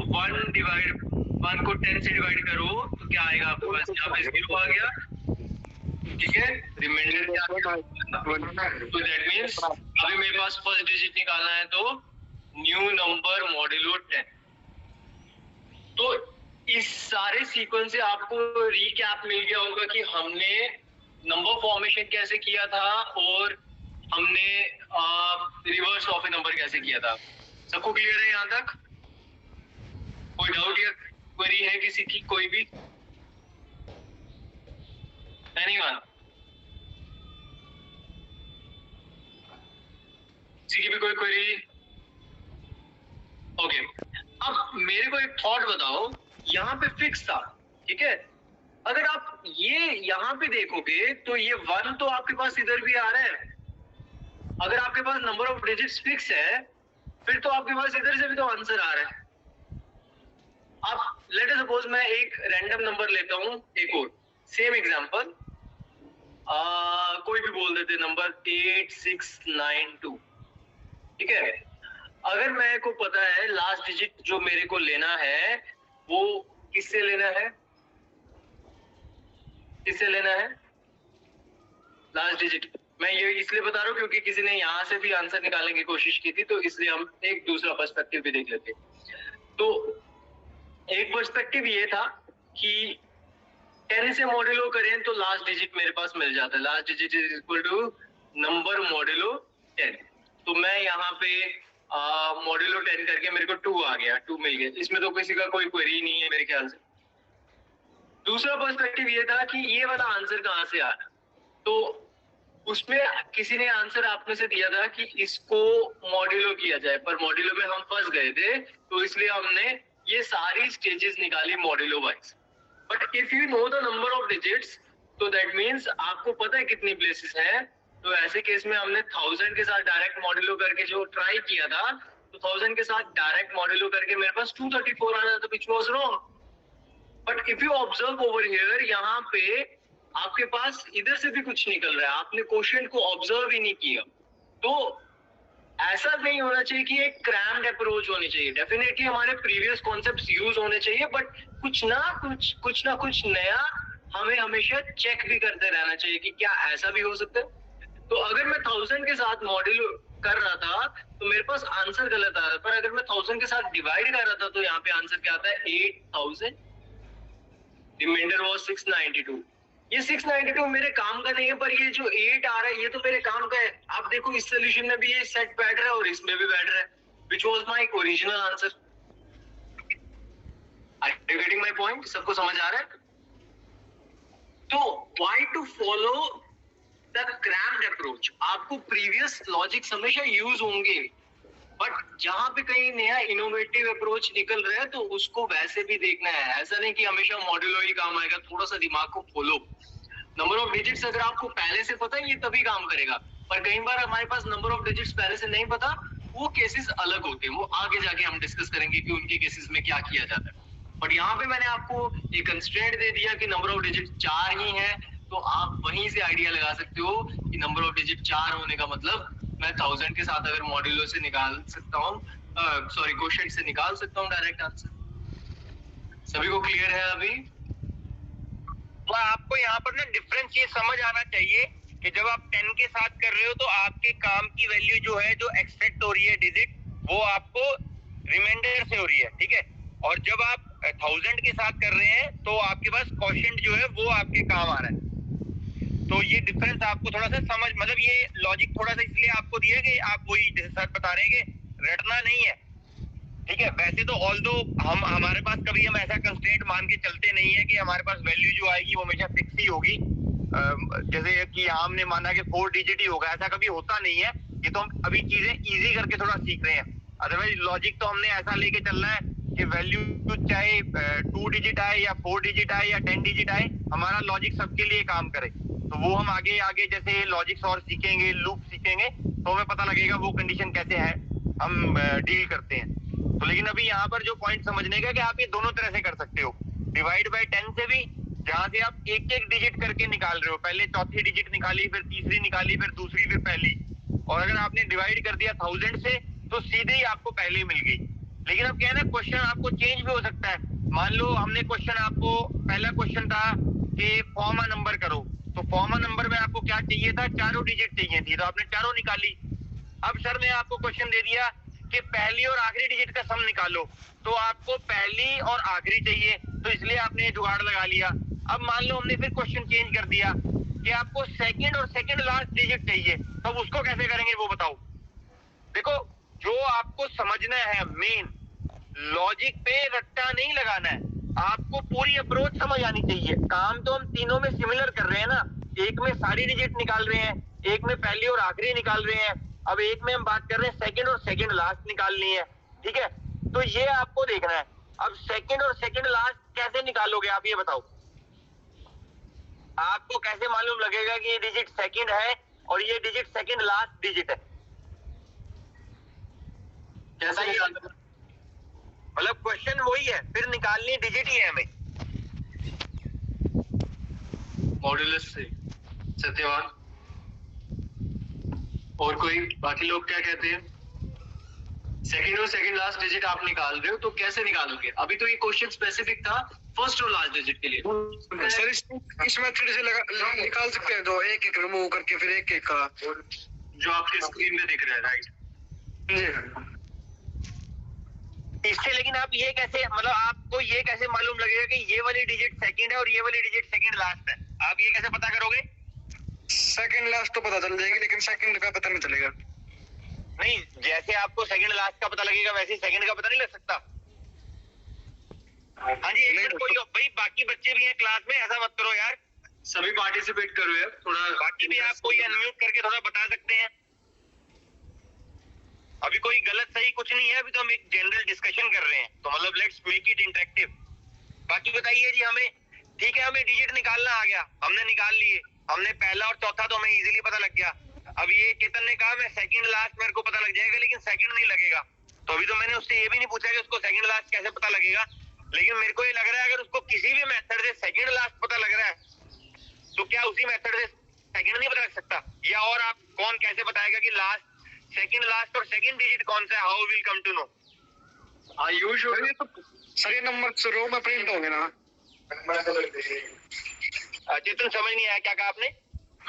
1 को 10 से डिवाइड करो तो क्या आएगा आपके पास? यहाँ पे 0 आ गया। ठीक है, रिमाइंडर क्या आ गया? तो दैट मींस अभी मेरे पास फर्स्ट डिजिट निकालना है, तो न्यू नंबर मॉड्यूलो 10। तो इस सारे सीक्वेंस से आपको रीकैप मिल गया होगा कि हमने नंबर फॉर्मेशन कैसे किया था और हमने रिवर्स ऑफ ए नंबर कैसे किया था। सबको क्लियर है यहाँ तक? कोई डाउट या क्वेरी है किसी की? कोई भी? एनीवन? किसी की भी कोई क्वेरी? ओके, अब मेरे को एक थॉट बताओ, यहाँ पे फिक्स था, ठीक है? अगर आप ये यहाँ पे देखोगे तो ये 1 तो आपके पास इधर भी आ रहा है। अगर आपके पास नंबर ऑफ डिजिट्स फिक्स है, फिर तो आपके पास इधर से भी तो आंसर आ रहा है। अब लेट अस सपोज मैं एक रैंडम नंबर लेता हूँ, एक और सेम एग्जांपल, कोई भी बोल देते नंबर 8692। ठीक है, अगर मेरे को पता है लास्ट डिजिट जो मेरे को लेना है वो किससे लेना है? किससे लेना है लास्ट डिजिट? मैं ये इसलिए बता रहा हूँ क्योंकि किसी ने यहाँ से भी आंसर निकालने की कोशिश की थी, तो इसलिए हम एक दूसरा पर्सपेक्टिव भी देख लेते हैं। तो एक पर्सपेक्टिव ये था कि 10 से मॉड्यूलो करें तो लास्ट डिजिट मेरे पास मिल जाता है, last digit is equal to number modulo 10। तो मैं यहाँ पे मॉड्यूलो 10 करके मेरे को 2 आ गया, 2 मिल गया, इसमें तो किसी का कोई क्वेरी नहीं है मेरे ख्याल से। दूसरा पर्सपेक्टिव ये था कि ये वाला आंसर कहाँ से आ रहा, तो उसमें किसी ने आंसर आप में से दिया था कि इसको मॉड्यूलो किया जाए, पर मॉड्यूलो में हम फंस गए थे, तो इसलिए हमने ये सारी स्टेजेस निकाली modulo wise. But if you know the number of digits, तो दैट मीन्स आपको पता है कितनी प्लेसेस हैं, तो ऐसे केस में हमने 1000 के साथ डायरेक्ट मॉड्यूलो करके जो ट्राई किया था, तो 1000 के साथ डायरेक्ट मॉड्यूलो करके मेरे पास 234 आ जाता, which was wrong. But if you observe over here, यहाँ पे आपके पास इधर से भी कुछ निकल रहा है, आपने क्वेश्चन को ऑब्जर्व ही नहीं किया। तो ऐसा नहीं होना चाहिए कि एक क्रैम्ड अप्रोच होनी चाहिए, डेफिनेटली हमारे प्रीवियस कॉन्सेप्ट्स यूज होने चाहिए, बट कुछ ना कुछ नया हमें हमेशा चेक भी करते रहना चाहिए कि क्या ऐसा भी हो सकता है। तो अगर मैं 1000 के साथ मॉड्यूल कर रहा था तो मेरे पास आंसर गलत आ रहा था, पर अगर मैं 1000 के साथ डिवाइड कर रहा था तो यहाँ पे आंसर क्या आता है, 8000, रिमाइंडर वाज 692। ये 692 मेरे काम का नहीं है, पर ये जो 8 आ रहा है ये तो मेरे काम का है। आप देखो इस सोल्यूशन में भी ये सेट बैठ रहा है और इसमें भी बैठ रहा है, which was my original answer. Are you getting my point? सबको समझ आ रहा है? तो why to follow the crammed approach? आपको प्रीवियस लॉजिक्स हमेशा यूज होंगे, बट जहां पे कहीं नया इनोवेटिव अप्रोच निकल रहा है तो उसको वैसे भी देखना है। ऐसा नहीं कि हमेशा मॉड्यूलो ही काम आएगा, थोड़ा सा दिमाग को खोलो। नंबर ऑफ डिजिट्स अगर आपको पहले से पता है ये तभी काम करेगा, पर कई बार हमारे पास नंबर ऑफ डिजिट्स पहले से नहीं पता, वो केसेस अलग होते हैं, वो आगे जाके हम डिस्कस करेंगे कि उनके केसेस में क्या किया जाता है। बट यहाँ पे मैंने आपको एक कंस्ट्रेंट दे दिया कि नंबर ऑफ डिजिट 4 ही है, तो आप वहीं से आइडिया लगा सकते हो कि नंबर ऑफ डिजिट 4 होने का मतलब मैं 1000 के साथ अगर मॉड्यूलो से निकाल सकता हूँ, सॉरी क्वोशिएंट से निकाल सकता हूँ डायरेक्ट आंसर। सभी को क्लियर है अभी? तो आपको यहाँ पर ना डिफरेंस ये समझ आना चाहिए कि जब आप 10 के साथ कर रहे हो तो आपके काम की वैल्यू जो है, जो एक्सट्रैक्ट हो रही है डिजिट, वो आपको रिमाइंडर से हो रही है, ठीक है। और जब आप 1000 के साथ कर रहे हैं तो आपके पास क्वोशिएंट जो है वो आपके काम आ रहा है। तो ये डिफरेंस आपको थोड़ा सा समझ, मतलब ये लॉजिक थोड़ा सा इसलिए आपको दिया कि आप वही जैसे सर बता रहे हैं कि रटना नहीं है, ठीक है। वैसे तो ऑल्दो हम हमारे पास कभी हम ऐसा कंस्ट्रेंट मान के चलते नहीं है कि हमारे पास वैल्यू जो आएगी वो हमेशा फिक्स ही होगी, जैसे कि हमने माना कि 4 डिजिट ही होगा, ऐसा कभी होता नहीं है। ये तो हम अभी चीजें इजी करके थोड़ा सीख रहे हैं, अदरवाइज लॉजिक तो हमने ऐसा लेके चलना है कि वैल्यू चाहे 2 डिजिट आए या 4 डिजिट आए या 10 डिजिट आए, हमारा लॉजिक सबके लिए काम करे। तो वो हम आगे आगे जैसे लॉजिक्स और सीखेंगे, लूप सीखेंगे, तो हमें पता लगेगा वो कंडीशन कैसे है हम डील करते हैं। तो लेकिन अभी यहाँ पर जो पॉइंट समझने का कि आप ये दोनों तरह से कर सकते हो, डिवाइड बाय 10 से भी, जहां से आप एक एक डिजिट करके निकाल रहे हो, पहले चौथी डिजिट निकाली, फिर तीसरी निकाली, फिर दूसरी, फिर पहली। और अगर आपने डिवाइड कर दिया 1000 से तो सीधे ही आपको पहली मिल गई। लेकिन अब क्या है ना, क्वेश्चन आपको चेंज भी हो सकता है। मान लो हमने क्वेश्चन आपको, पहला क्वेश्चन था कि फॉर्म अ नंबर करो, तो फॉर्म अ नंबर में आपको क्या चाहिए था, चारों डिजिट चाहिए थी, तो आपने चारों निकाली। अब सर ने आपको क्वेश्चन दे दिया कि पहली और आखिरी डिजिट का सम निकालो, तो आपको पहली और आखिरी चाहिए, तो इसलिए आपने जुगाड़ लगा लिया। अब मान लो हमने फिर क्वेश्चन चेंज कर दिया कि आपको सेकंड और सेकंड लास्ट डिजिट चाहिए, तब उसको कैसे करेंगे वो बताओ। देखो, जो आपको समझना है मेन, लॉजिक पे रट्टा नहीं लगाना है, आपको पूरी अप्रोच समझ आनी चाहिए। काम तो हम तीनों में सिमिलर कर रहे हैं ना, एक में सारी डिजिट निकाल रहे हैं, एक में पहली और आखिरी निकाल रहे हैं, अब एक में हम बात कर रहे हैं सेकंड और सेकंड लास्ट निकालनी है, ठीक है। तो ये आपको देखना है। अब सेकंड और सेकंड लास्ट कैसे निकालोगे आप ये बताओ। आपको कैसे मालूम लगेगा कि ये डिजिट सेकंड है और ये डिजिट सेकंड लास्ट डिजिट है? कैसे निकालना? मतलब क्वेश्चन वही है, फिर निकालनी डिजिट ही है हमें। मॉड्यूलस से। सत्यवान और कोई बाकी लोग क्या कहते हैं? सेकंड और सेकंड लास्ट डिजिट आप निकाल रहे हो तो कैसे निकालोगे? अभी तो ये क्वेश्चन स्पेसिफिक था फर्स्ट और लास्ट डिजिट के लिए। सर इस मेथड से निकाल सकते हैं, तो एक एक रिमूव करके फिर एक एक का, जो आपके स्क्रीन में दिख रहा है, राइट? जी। इससे लेकिन आप ये कैसे, मतलब आपको ये कैसे मालूम लगेगा कि ये वाली डिजिट सेकंड है और ये वाली डिजिट सेकंड लास्ट है? आप ये कैसे पता करोगे? सेकंड लास्ट तो पता चल जाएगी, लेकिन सेकंड का पता नहीं चलेगा। नहीं, जैसे आपको सेकंड लास्ट का पता लगेगा वैसे सेकंड का पता नहीं लग सकता। हाँ जी, एक मिनट, कोई भाई बाकी बच्चे भी हैं क्लास में, ऐसा मत करो यार। सभी पार्टिसिपेट करो यार थोड़ा। बाकी भी आप कोई अनम्यूट करके थोड़ा बता सकते हैं। अभी कोई गलत सही कुछ नहीं है, अभी तो हम एक जनरल डिस्कशन कर रहे हैं, तो मतलब लेट्स मेक इट इंटरेक्टिव। बाकी बताइए जी, हमें ठीक है, हमें डिजिट निकालना आ गया, हमने निकाल लिए, हमने पहला और चौथा तो हमें इजीली पता लग गया। अब ये चेतन ने कहा मैं सेकंड लास्ट मेरे को पता लग जाएगा, लेकिन सेकंड नहीं लगेगा। तो अभी तो मैंने उससे ये भी नहीं पूछा कि उसको सेकंड लास्ट कैसे पता लगेगा, लेकिन मेरे को ये लग रहा है अगर उसको किसी भी मेथड से सेकंड लास्ट पता लग रहा है तो क्या उसी मेथड से सेकंड नहीं पता लग सकता? या और आप कौन कैसे बताएगा कि लास्ट, सेकंड लास्ट और सेकंड डिजिट कौन सा है? How will come to know? Ayush sir ये तो सर ये नंबर रो में प्रिंट होंगे ना? चेतन समझ नहीं आया, क्या कहा आपने?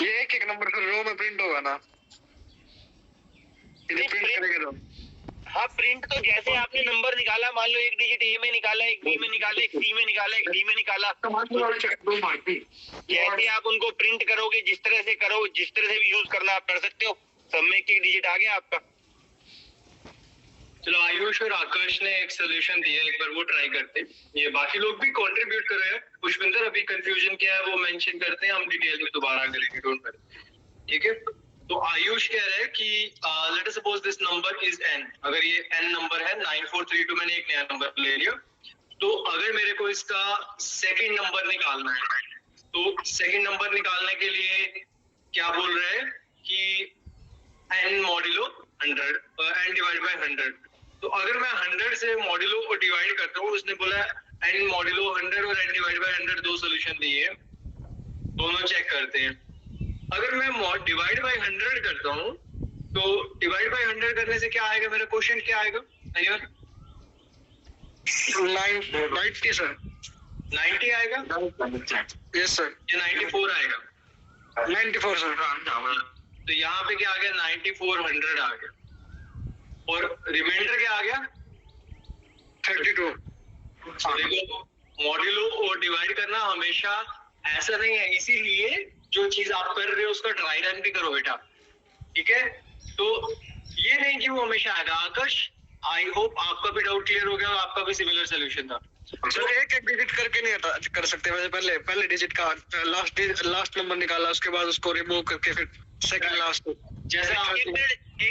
ये एक एक नंबर रो में प्रिंट होगा ना? नहीं, प्रिंट करेंगे तो हाँ, प्रिंट तो जैसे आपने नंबर निकाला, मान लो एक डिजिट ए में निकाला, एक बी में निकाला, एक सी में निकाला, एक डी में निकाला, जैसे आप उनको प्रिंट करोगे, जिस तरह से करो, जिस तरह से भी यूज करना आप कर सकते हो। सब में एक डिजिट आ गया आपका। चलो आयुष और आकाश ने एक सोल्यूशन दिया, एक बार वो ट्राई करते हैं। ये बाकी लोग भी कंट्रीब्यूट कर रहे हैं। पुष्पिंदर अभी कंफ्यूजन क्या है वो मेंशन करते हैं, हम डिटेल में दोबारा करेंगे, डोंट वरी, ठीक है। तो आयुष कह रहे हैं कि let us suppose this number is n, अगर ये n नंबर है 9432, मैंने एक नया नंबर ले लिया, तो अगर मेरे को इसका सेकंड नंबर निकालना है, तो सेकंड नंबर निकालने के लिए क्या बोल रहे हैं कि n modulo 100, n divide by 100। तो अगर मैं 100 से मॉड्यूलो को डिवाइड करता हूँ, उसने बोला n मॉड्यूलो 100 और n डिवाइड बाय 100 दो सॉल्यूशन दिए, दोनों चेक करते हैं। अगर मैं डिवाइड बाय 100 करता हूँ, तो डिवाइड बाय 100 करने से क्या आएगा, मेरा क्वेश्चन क्या आएगा? 90 सर। 90 आएगा यस सर। या 94 आएगा? 94 सर। तो यहाँ पे क्या आ गया, 9400 आ गया, और रिमाइंडर क्या आ गया, 32। तो देखो मॉड्यूलो और डिवाइड करना हमेशा ऐसा नहीं है, इसीलिए जो चीज आप कर रहे हो उसका ट्राई रन भी करो बेटा, ठीक है। तो ये नहीं कि वो हमेशा आएगा। आकाश, आई होप आपका भी डाउट क्लियर हो गया, आपका भी सिमिलर सोल्यूशन था। सर एक एक डिजिट करके नहीं कर सकते, वैसे पहले डिजिट का लास्ट नंबर निकाला, उसके बाद उसको रिमूव करके फिर सेकंड लास्ट। जैसे आप एक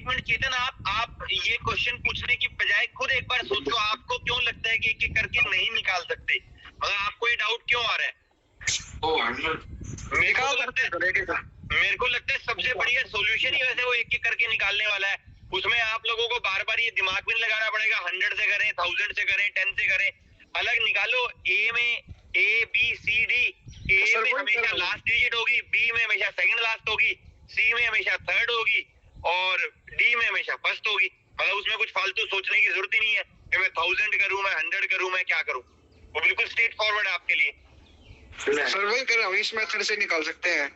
मिनट चेतन, आप ये क्वेश्चन पूछने की बजाय खुद एक बार सोचो, आपको क्यों लगता है कि एक एक करके नहीं निकाल सकते? मतलब आपको ये डाउट क्यों आ रहा है? मेरे को लगता है सबसे बढ़िया सॉल्यूशन ही वैसे वो एक एक करके निकालने वाला है। उसमें आप लोगों को बार बार ये दिमाग में लगाना पड़ेगा, 100 से करें, 1000 से करें, 10 से करें, अलग निकालो। ए में ए बी सी डी, ए में हमेशा लास्ट डिजिट होगी, बी में हमेशा सेकंड लास्ट होगी, सी में हमेशा थर्ड होगी, और डी में हमेशा फर्स्ट होगी। मतलब उसमें कुछ फालतू सोचने की जरूरत ही नहीं है कि मैं 1000 करूं, मैं 100 करूं, मैं क्या करूं। वो बिल्कुल स्ट्रेट फॉरवर्ड है आपके लिए। सर वही कर रहा हूँ, इस मेथड से निकाल सकते हैं।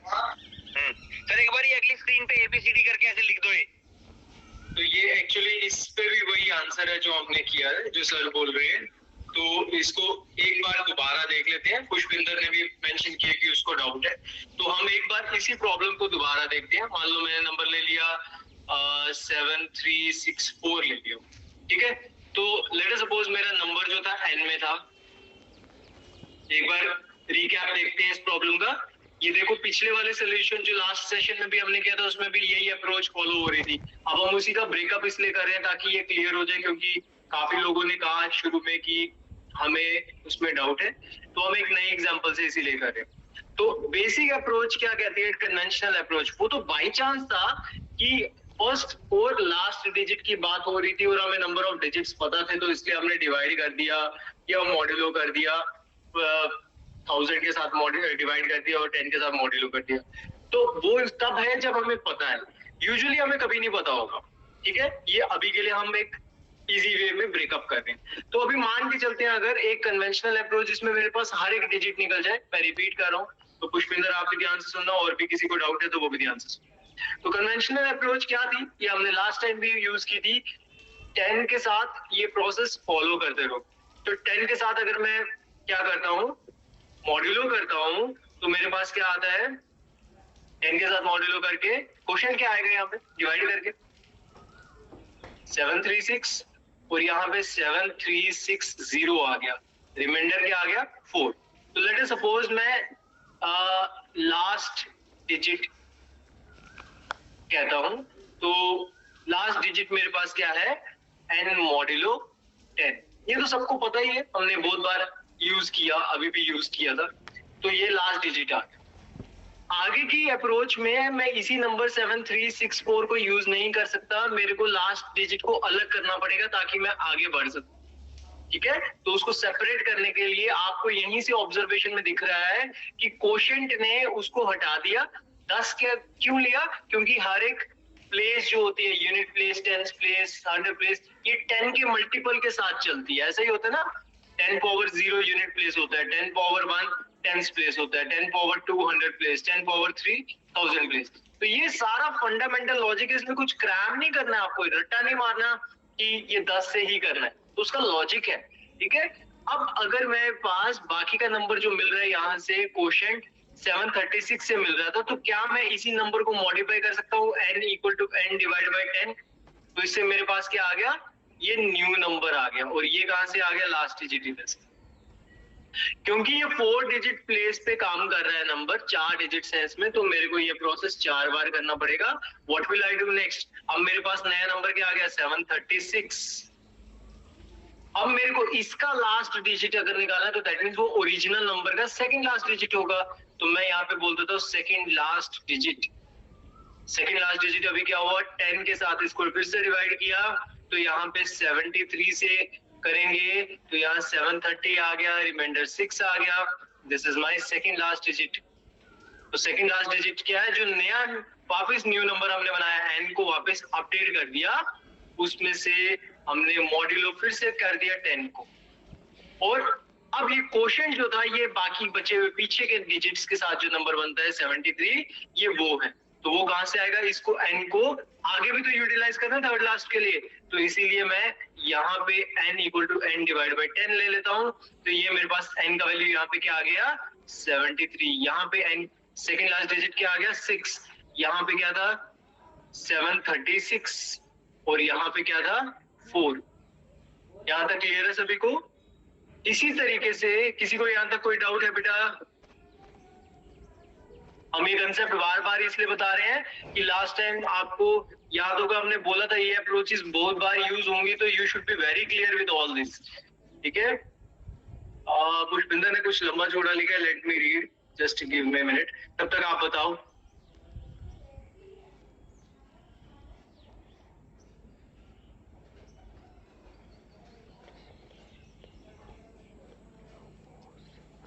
सर एक बार ये अगली स्क्रीन पे एबीसीडी करके ऐसे लिख दो ये। तो ये एक्चुअली इस पे भी वही आंसर है जो हमने किया है, जो सर बोल रहे हैं। तो इसको एक बार दोबारा देख लेते हैं। पुष्पिंदर ने भी मेंशन किया कि उसको डाउट है, तो हम एक बार इसी प्रॉब्लम को दोबारा देखते हैं। मान लो मैंने नंबर ले लिया 7364 ले लिया, ठीक है। तो लेट अस सपोज मेरा नंबर जो था n में था। एक बार रिकैप देखते हैं इस प्रॉब्लम का। ये देखो पिछले वाले सोल्यूशन जो लास्ट सेशन में भी हमने किया था, उसमें भी यही अप्रोच फॉलो हो रही थी। अब हम उसी का ब्रेकअप इसलिए कर रहे हैं ताकि ये क्लियर हो जाए, क्योंकि काफी लोगों ने कहा शुरू में कि हमें उसमें डाउट है, तो हम एक नए एग्जांपल से इसीलिए कर रहे हैं। तो बेसिक अप्रोच क्या कहती है, कन्वेंशनल अप्रोच। वो तो बाई चांस था कि फर्स्ट और लास्ट डिजिट की बात हो रही थी और हमें नंबर ऑफ डिजिट्स पता थे, तो इसलिए हमने डिवाइड कर दिया या मॉड्यूलो कर दिया, 1000 के साथ डिवाइड कर दिया और 10 के साथ मॉड्यूलो कर दिया। तो वो तब है जब हमें पता है, यूजुअली हमें कभी नहीं पता होगा, ठीक है। ये अभी के लिए हम एक इजी वे में ब्रेकअप कर रहे हैं। तो अभी मान के चलते हैं अगर एक कन्वेंशनल अप्रोच जिसमें मेरे पास हर एक डिजिट निकल जाए, मैं रिपीट कर रहा हूँ, तो पुष्पिंदर आप भी ध्यान से सुनना, और भी किसी को डाउट है तो वो भी ध्यान से सुनना। तो कन्वेंशनल अप्रोच क्या थी, ये हमने लास्ट टाइम भी यूज की थी। 10 के साथ ये प्रोसेस फॉलो करते रहो। तो 10 के साथ अगर मैं क्या करता हूँ, मॉड्यूलो करता हूँ, तो मेरे पास क्या आता है, 10 के साथ मॉड्यूलो करके क्वेश्चन क्या आएगा यहाँ पे डिवाइड करके 736 और यहाँ पे 7360 आ गया, रिमाइंडर क्या आ गया 4। तो लेट अस सपोज मैं लास्ट डिजिट कहता हूं, तो लास्ट डिजिट मेरे पास क्या है n मॉड्यूलो 10। ये तो सबको पता ही है, हमने बहुत बार यूज किया, अभी भी यूज किया था। तो ये लास्ट डिजिट आ गया। आगे की अप्रोच में मैं इसी नंबर 7364 को यूज नहीं कर सकता, मेरे को लास्ट डिजिट को अलग करना पड़ेगा ताकि मैं आगे बढ़ सकूं। ठीक है, तो उसको सेपरेट करने के लिए आपको यहीं से ऑब्जर्वेशन में दिख रहा है कि कोशेंट ने उसको हटा दिया। 10 के क्यों लिया, क्योंकि हर एक प्लेस जो होती है, unit place, tens place, hundred place, ये 10 के मल्टीपल के साथ चलती है। ऐसा ही होता है ना, 10 पावर 0 यूनिट प्लेस होता है, 10 पावर 1 टेंस प्लेस होता है, 10 पावर 2 100 प्लेस, 10 पावर 3 1000 प्लेस। तो ये सारा फंडामेंटल लॉजिक है, इसमें कुछ क्रैम नहीं करना है, आपको रट्टा नहीं मारना कि ये 10 से ही करना है, तो उसका लॉजिक है। ठीक है, अब अगर मेरे पास बाकी का नंबर जो मिल रहा है यहाँ से कोशेंट 736 से मिल रहा था, तो क्या मैं इसी नंबर को मॉडिफाई कर सकता हूँ n equal to n divide by 10। तो इससे मेरे पास क्या आ गया, ये न्यू नंबर आ गया। और ये कहां से आ गया, लास्ट डिजिट में से, क्योंकि ये 4 डिजिट प्लेस पे काम कर रहा है नंबर, 4 डिजिट है इसमें, तो मेरे को ये प्रोसेस 4 बार करना पड़ेगा। What will I do next, अब मेरे पास नया नंबर क्या आ गया 736। अब मेरे को इसका लास्ट डिजिट अगर निकालना है तो दैट मींस वो ओरिजिनल नंबर का सेकंड लास्ट डिजिट होगा। तो मैं यहाँ पे बोल देता हूँ second last digit. Second last digit अभी क्या हुआ, 10 के साथ इसको फिर से डिवाइड किया, तो यहाँ पे 73 से करेंगे तो यहाँ 730 आ गया, रिमाइंडर 6 आ गया। This is my second last digit. तो सेकंड लास्ट डिजिट क्या है, जो नया वापस न्यू नंबर हमने बनाया n को वापस अपडेट कर दिया, उसमें से हमने मॉड्यूलो फिर से कर दिया 10 को। और अब ये क्वोशंट जो था, ये बाकी बचे हुए पीछे के डिजिट्स के साथ जो नंबर बनता है 73, ये वो है। तो वो कहां से आएगा, इसको n को आगे भी तो यूटिलाइज करना है थर्ड लास्ट के लिए, तो इसीलिए मैं यहाँ पे n equal to n divide by 10 ले लेता हूँ। तो ये मेरे पास n का वैल्यू यहाँ पे क्या आ गया 73। यहाँ पे n सेकेंड लास्ट डिजिट क्या आ गया 6, यहाँ पे क्या था 736 और यहाँ पे क्या था 4। यहाँ तक क्लियर है सभी को। इसी तरीके से किसी को यहाँ तक कोई डाउट है बेटा? हम ये कंसेप्ट बार बार इसलिए बता रहे हैं कि लास्ट टाइम आपको याद होगा, हमने बोला था ये अप्रोचेस बहुत बार यूज होंगी, तो you should be very clear with all this. ठीक है, पुष्पिंदर ने कुछ लंबा चौड़ा लिखा है, let me read, just give me minute, तब तक आप बताओ।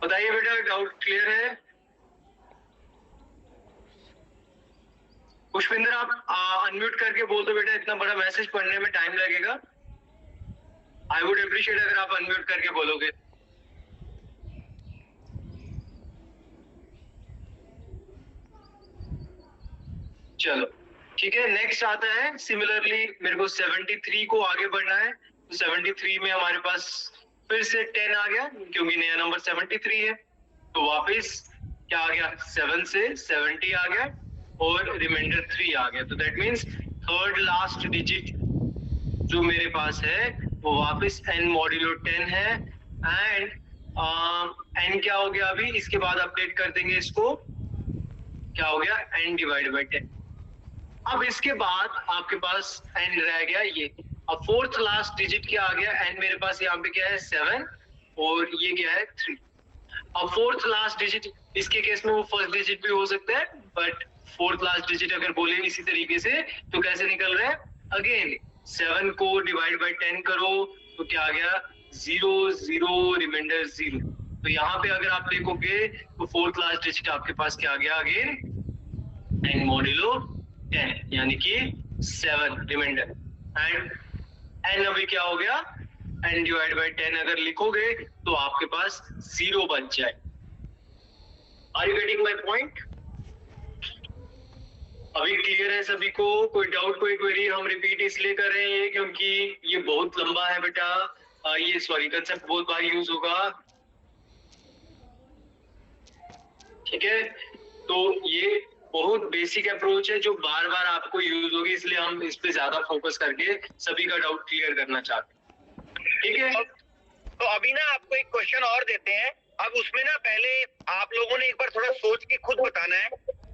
बताइए बेटा, डाउट क्लियर है? पुष्पिंदर आप अनम्यूट करके बोल दो बेटा, इतना बड़ा मैसेज पढ़ने में टाइम लगेगा। आई वुड अप्रिशिएट अगर आप अनम्यूट करके बोलोगे। चलो ठीक है, नेक्स्ट आता है सिमिलरली मेरे को 73 को आगे बढ़ना है। तो 73 में हमारे पास फिर से 10 आ गया, क्योंकि नया नंबर 73 है। तो वापस क्या आ गया, 7 से 70 आ गया और रिमाइंडर 3 आ गया। तो that means third last digit जो मेरे पास है वो वापस n मॉड्यूलो 10 है। एंड n क्या हो गया अभी, इसके बाद अपडेट कर देंगे इसको, क्या हो गया n डिवाइड बाई 10। अब इसके बाद आपके पास n रह गया ये। अब फोर्थ लास्ट डिजिट क्या आ गया, n मेरे पास यहाँ पे क्या है 7 और ये क्या है 3। अब फोर्थ लास्ट डिजिट, इसके केस में वो फर्स्ट डिजिट भी हो सकता है, बट फोर्थ लास्ट डिजिट अगर बोले इसी तरीके से तो कैसे निकल रहा है, अगेन 7 को डिवाइड बाई 10 करो तो क्या आ गया 0 0 रिमाइंडर 0। तो यहाँ पे अगर आप देखोगे तो फोर्थ लास्ट डिजिट आपके पास क्या आ गया, अगेन n मॉड्यूलो 10 यानी कि 7 रिमाइंडर। एंड n अभी क्या हो गया, n डिवाइड बाई 10 अगर लिखोगे तो आपके पास 0 बच जाए। Are you getting my point? अभी क्लियर है सभी को? कोई डाउट, कोई क्वेरी? हम रिपीट इसलिए कर रहे हैं क्योंकि ये बहुत लंबा है बेटा, ये सॉरी कंसेप्ट बहुत बार यूज होगा, ठीक है? तो ये बहुत बेसिक अप्रोच है जो बार बार आपको यूज होगी, इसलिए हम इस पे ज्यादा फोकस करके सभी का डाउट क्लियर करना चाहते हैं, ठीक है? तो अभी ना आपको एक क्वेश्चन और देते हैं। अब उसमें ना पहले आप लोगों ने एक बार थोड़ा सोच के खुद बताना है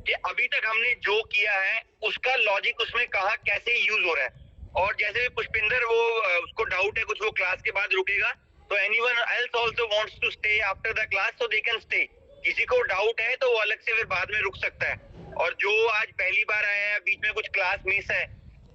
कि अभी तक हमने जो किया है उसका लॉजिक उसमें कहाँ कैसे यूज हो रहा है। और जैसे पुष्पिंदर वो उसको डाउट है कुछ, वो क्लास के बाद रुकेगा, तो anyone else also wants to stay after the class so they can stay. किसी को डाउट है तो वो अलग से फिर बाद में रुक सकता है। और जो आज पहली बार आए हैं, बीच में कुछ क्लास मिस है,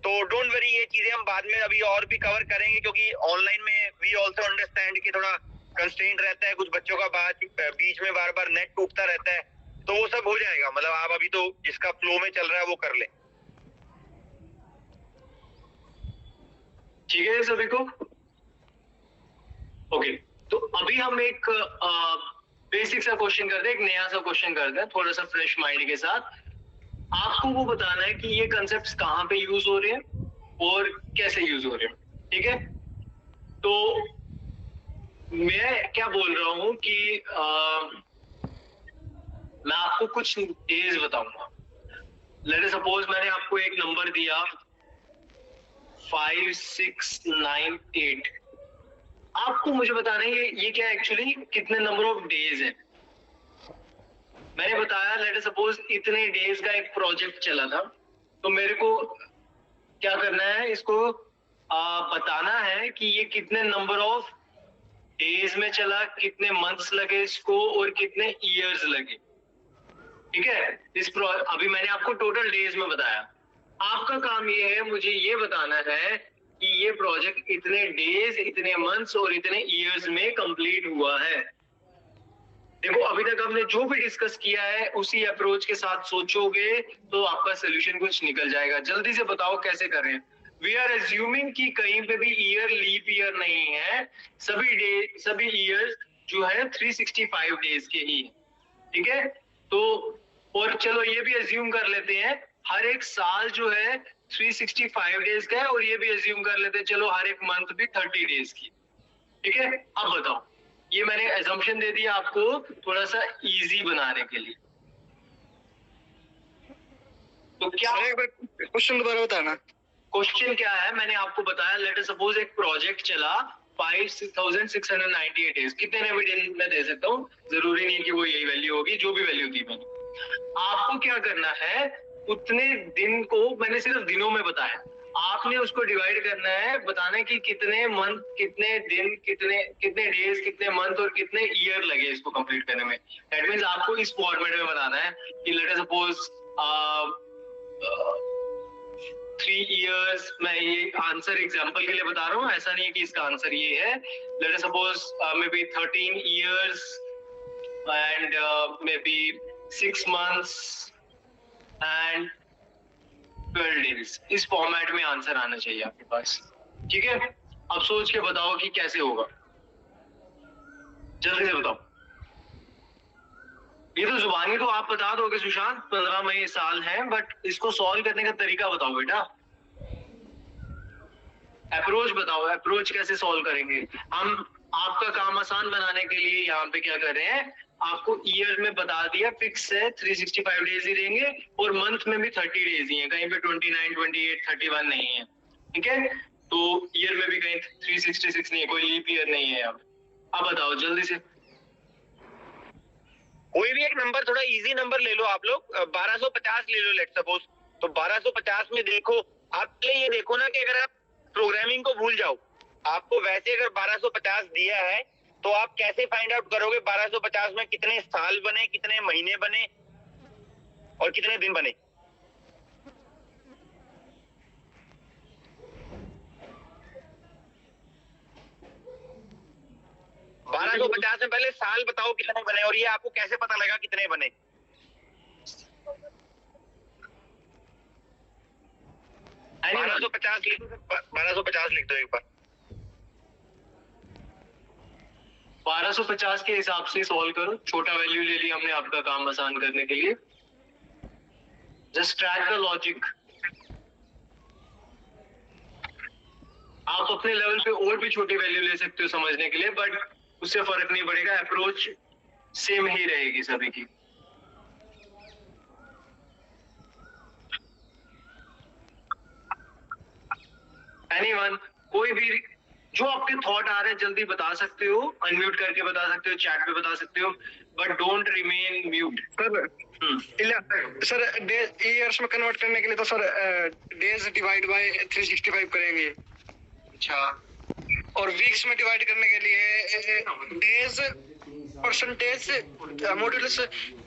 तो डोंट वरी, ये चीजें हम बाद में अभी और भी कवर करेंगे, क्योंकि ऑनलाइन में वी आल्सो अंडरस्टैंड कि थोड़ा कंस्ट्रेंट रहता है, कुछ बच्चों का बात बीच में बार बार नेट टूटता रहता है, तो वो सब हो जाएगा। मतलब आप अभी तो जिसका फ्लो में चल रहा है वो कर ले। ठीक है सभी को? ओके, तो अभी हम एक बेसिक सा क्वेश्चन करते हैं, एक नया सा क्वेश्चन करते हैं थोड़ा सा फ्रेश माइंड के साथ। आपको वो बताना है कि ये कंसेप्ट्स कहाँ पे यूज हो रहे हैं और कैसे यूज हो रहे हैं, ठीक है? तो मैं क्या बोल रहा हूँ कि मैं आपको कुछ डेज बताऊंगा। लेट अस सपोज मैंने आपको एक नंबर दिया 5, 6, 9, 8। आपको मुझे बताना है ये क्या एक्चुअली कितने नंबर ऑफ डेज है। मैंने बताया लेट अस सपोज इतने डेज का एक प्रोजेक्ट चला था, तो मेरे को क्या करना है, इसको बताना है कि ये कितने नंबर ऑफ डेज में चला, कितने मंथ्स लगे इसको और कितने ईयर्स लगे, ठीक है? अभी मैंने आपको टोटल डेज में बताया। आपका काम ये है, मुझे ये बताना है कि ये प्रोजेक्ट इतने डेज, इतने मंथ्स और इतने ईयर्स में कंप्लीट हुआ है। देखो अभी तक हमने जो भी डिस्कस किया है उसी अप्रोच के साथ सोचोगे तो आपका सोल्यूशन कुछ निकल जाएगा। जल्दी से बताओ कैसे करें। वी आर एज्यूमिंग कि कहीं पे भी ईयर लीप ईयर नहीं है, सभी ईयर जो है 365 डेज के ही, ठीक है? तो और चलो ये भी एज्यूम कर लेते हैं हर एक साल जो है 365 डेज का है, और ये भी एज्यूम कर लेते हैं चलो हर एक मंथ भी 30 डेज की, ठीक है? अब बताओ, ये मैंने एजम्पशन दे दिया आपको थोड़ा सा इजी बनाने के लिए। तो क्या क्वेश्चन दोबारा बताना। क्वेश्चन क्या है, मैंने आपको बताया लेट अस सपोज एक प्रोजेक्ट चला 5698 डेज, कितने भी दिन में दे सकता हूँ, जरूरी नहीं कि वो यही वैल्यू होगी, जो भी वैल्यू दी मैंने। आपको क्या करना है, उतने दिन को मैंने सिर्फ दिनों में बताया, आपने उसको डिवाइड करना है, बताना है कि कितने मंथ, कितने दिन, कितने डेज, कितने मंथ और कितने ईयर लगे इसको कंप्लीट करने में। दैट मींस आपको इस फॉर्मेट में बताना है कि लेट अस सपोज 3 इयर्स। मैं ये आंसर एग्जांपल के लिए बता रहा हूँ, ऐसा नहीं है कि इसका आंसर ये है। Let us suppose may be 13 years and may be 6 months and 12 days। इस फॉर्मेट में आंसर आना चाहिए आपके पास, ठीक है? अब सोच के बताओ कि कैसे होगा, जल्दी से बताओ। ये तो जुबानी तो आप बता दोगे सुशांत, 15 मई साल है, बट इसको सॉल्व करने का तरीका बताओ बेटा, अप्रोच बताओ, अप्रोच कैसे सॉल्व करेंगे हम। आपका काम आसान बनाने के लिए यहाँ पे क्या कर रहे हैं, आपको ईयर में बता दिया फिक्स है 365 डेज ही रहेंगे, और मंथ में भी 30 डेज ही है, कहीं पे 29, 28, 31 नहीं है, ठीक है? तो ईयर में भी कहीं 366 नहीं है, कोई लीप ईयर नहीं है। अब बताओ जल्दी से। कोई भी एक नंबर, थोड़ा इजी नंबर ले लो आप लोग, 1250 ले लो लेट सपोज। तो 1250 में देखो, आप ये देखो ना कि अगर आप प्रोग्रामिंग को भूल जाओ, आपको वैसे अगर 1250 दिया है तो आप कैसे फाइंड आउट करोगे 1250 में कितने साल बने, कितने महीने बने और कितने दिन बने? बारह सौ पचास में पहले साल बताओ कितने बने, और ये आपको कैसे पता लगा कितने बने? बारह सौ पचास लिख दो एक बार। 1250 के हिसाब से सॉल्व करो, छोटा वैल्यू ले लिया हमने आपका काम आसान करने के लिए। Just track the logic. आप अपने लेवल पे और भी छोटी वैल्यू ले सकते हो समझने के लिए, बट उससे फर्क नहीं पड़ेगा, अप्रोच सेम ही रहेगी सभी की। एनीवन, कोई भी जो आपके थॉट आ रहे हैं जल्दी बता सकते हो, अनम्यूट करके बता सकते हो, चैट पे बता सकते हो, but don't remain mute. Sir days years में कन्वर्ट करने के लिए तो सर डेज डिवाइड बाय 365 करेंगे। अच्छा, और वीक्स में डिवाइड करने के लिए डेज परसेंटेज मॉड्यूलस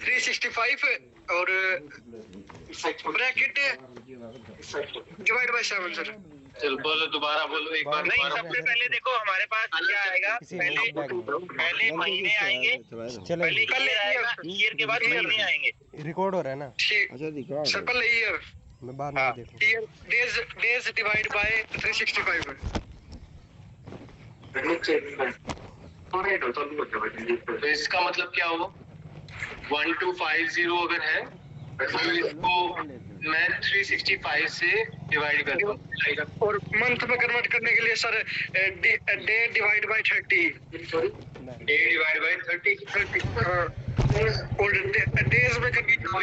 365 और ब्रैकेट डिवाइड बाय 7 सर। चलो बोलो, दोबारा बोलो एक बार। नहीं, सबसे पहले देखो हमारे पास क्या आएगा, पहले महीने आएंगे, पहले ईयर आएगा, ईयर के बाद महीने आएंगे। रिकॉर्ड हो रहा है ना? अच्छा रिकॉर्ड सर, पहले ईयर, मैं बाद में देखूंगा। ईयर डेज डिवाइड बाय 365 तो इसका मतलब क्या हुआ? 1250 अगर है तो इसको मैं 365 से डिवाइड करता हूँ। और मंथ में कन्वर्ट करने के लिए sir day divide by 30, day divide by 30। और डेज में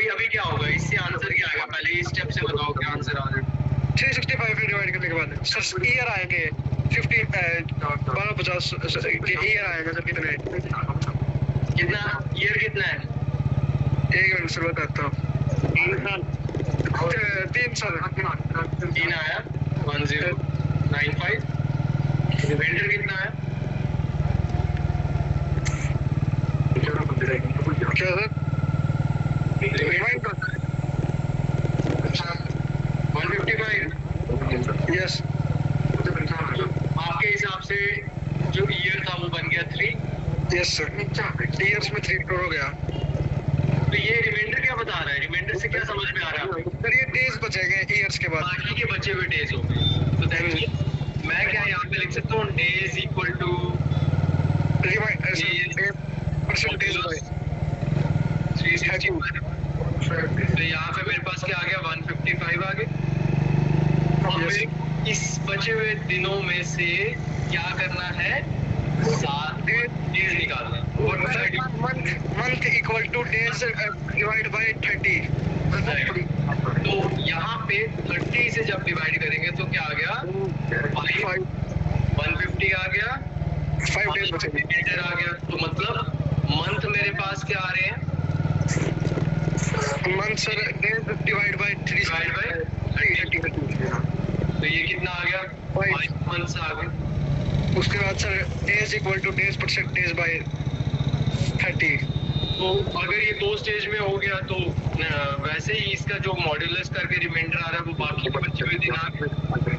अभी क्या होगा इससे? आंसर क्या आएगा? पहले इस स्टेप से बताओ क्या आंसर आ रहा है। 365 में डिवाइड करने के बाद सर ईयर आएंगे 1250 ईयर आएगा सर। कितना ईयर कितना है? एक मिनट सर बताता हूँ। 3 साल 3 आया 1095। रिमाइंडर कितना है? क्या सर? रिमाइंडर 155। यस, आपके हिसाब से जो ईयर था वो बन गया 3। यस सर, ईयर्स में 3 हो गया। तो ये रिमाइंडर क्या बता रहा है? रिमाइंडर से क्या समझ में आ रहा है? सर ये डेज बचेंगे ईयर्स के बाद, बाकी के बचे हुए डेज हो गए। तो दैट मींस मैं क्या यहाँ पे लिख सकता हूँ? Days equal to percentage by 365। तो यहाँ पे मेरे पास क्या आ गया? 155 आ गया। हमें इस बचे हुए दिनों में से क्या करना है? 7 डेज निकालना है। Month equal to days divide bye 30। तो यहाँ पे 30 से जब डिवाइड करेंगे तो क्या आ गया? 150 आ गया, 5 डेज बचेंगे। आ गया। तो मतलब मंथ मेरे पास क्या आ रहे हैं? Month sir days divide bye 3 divide by 30। तो ये कितना आ गया? 5 मंथ्स आ गए। उसके बाद sir days equal to days percentage by 30। तो अगर ये 2 स्टेज में हो गया तो वैसे ही इसका जो मॉड्यूलस करके रिमाइंडर आ रहा है वो बाकी के बचे हुए दिन आ गए।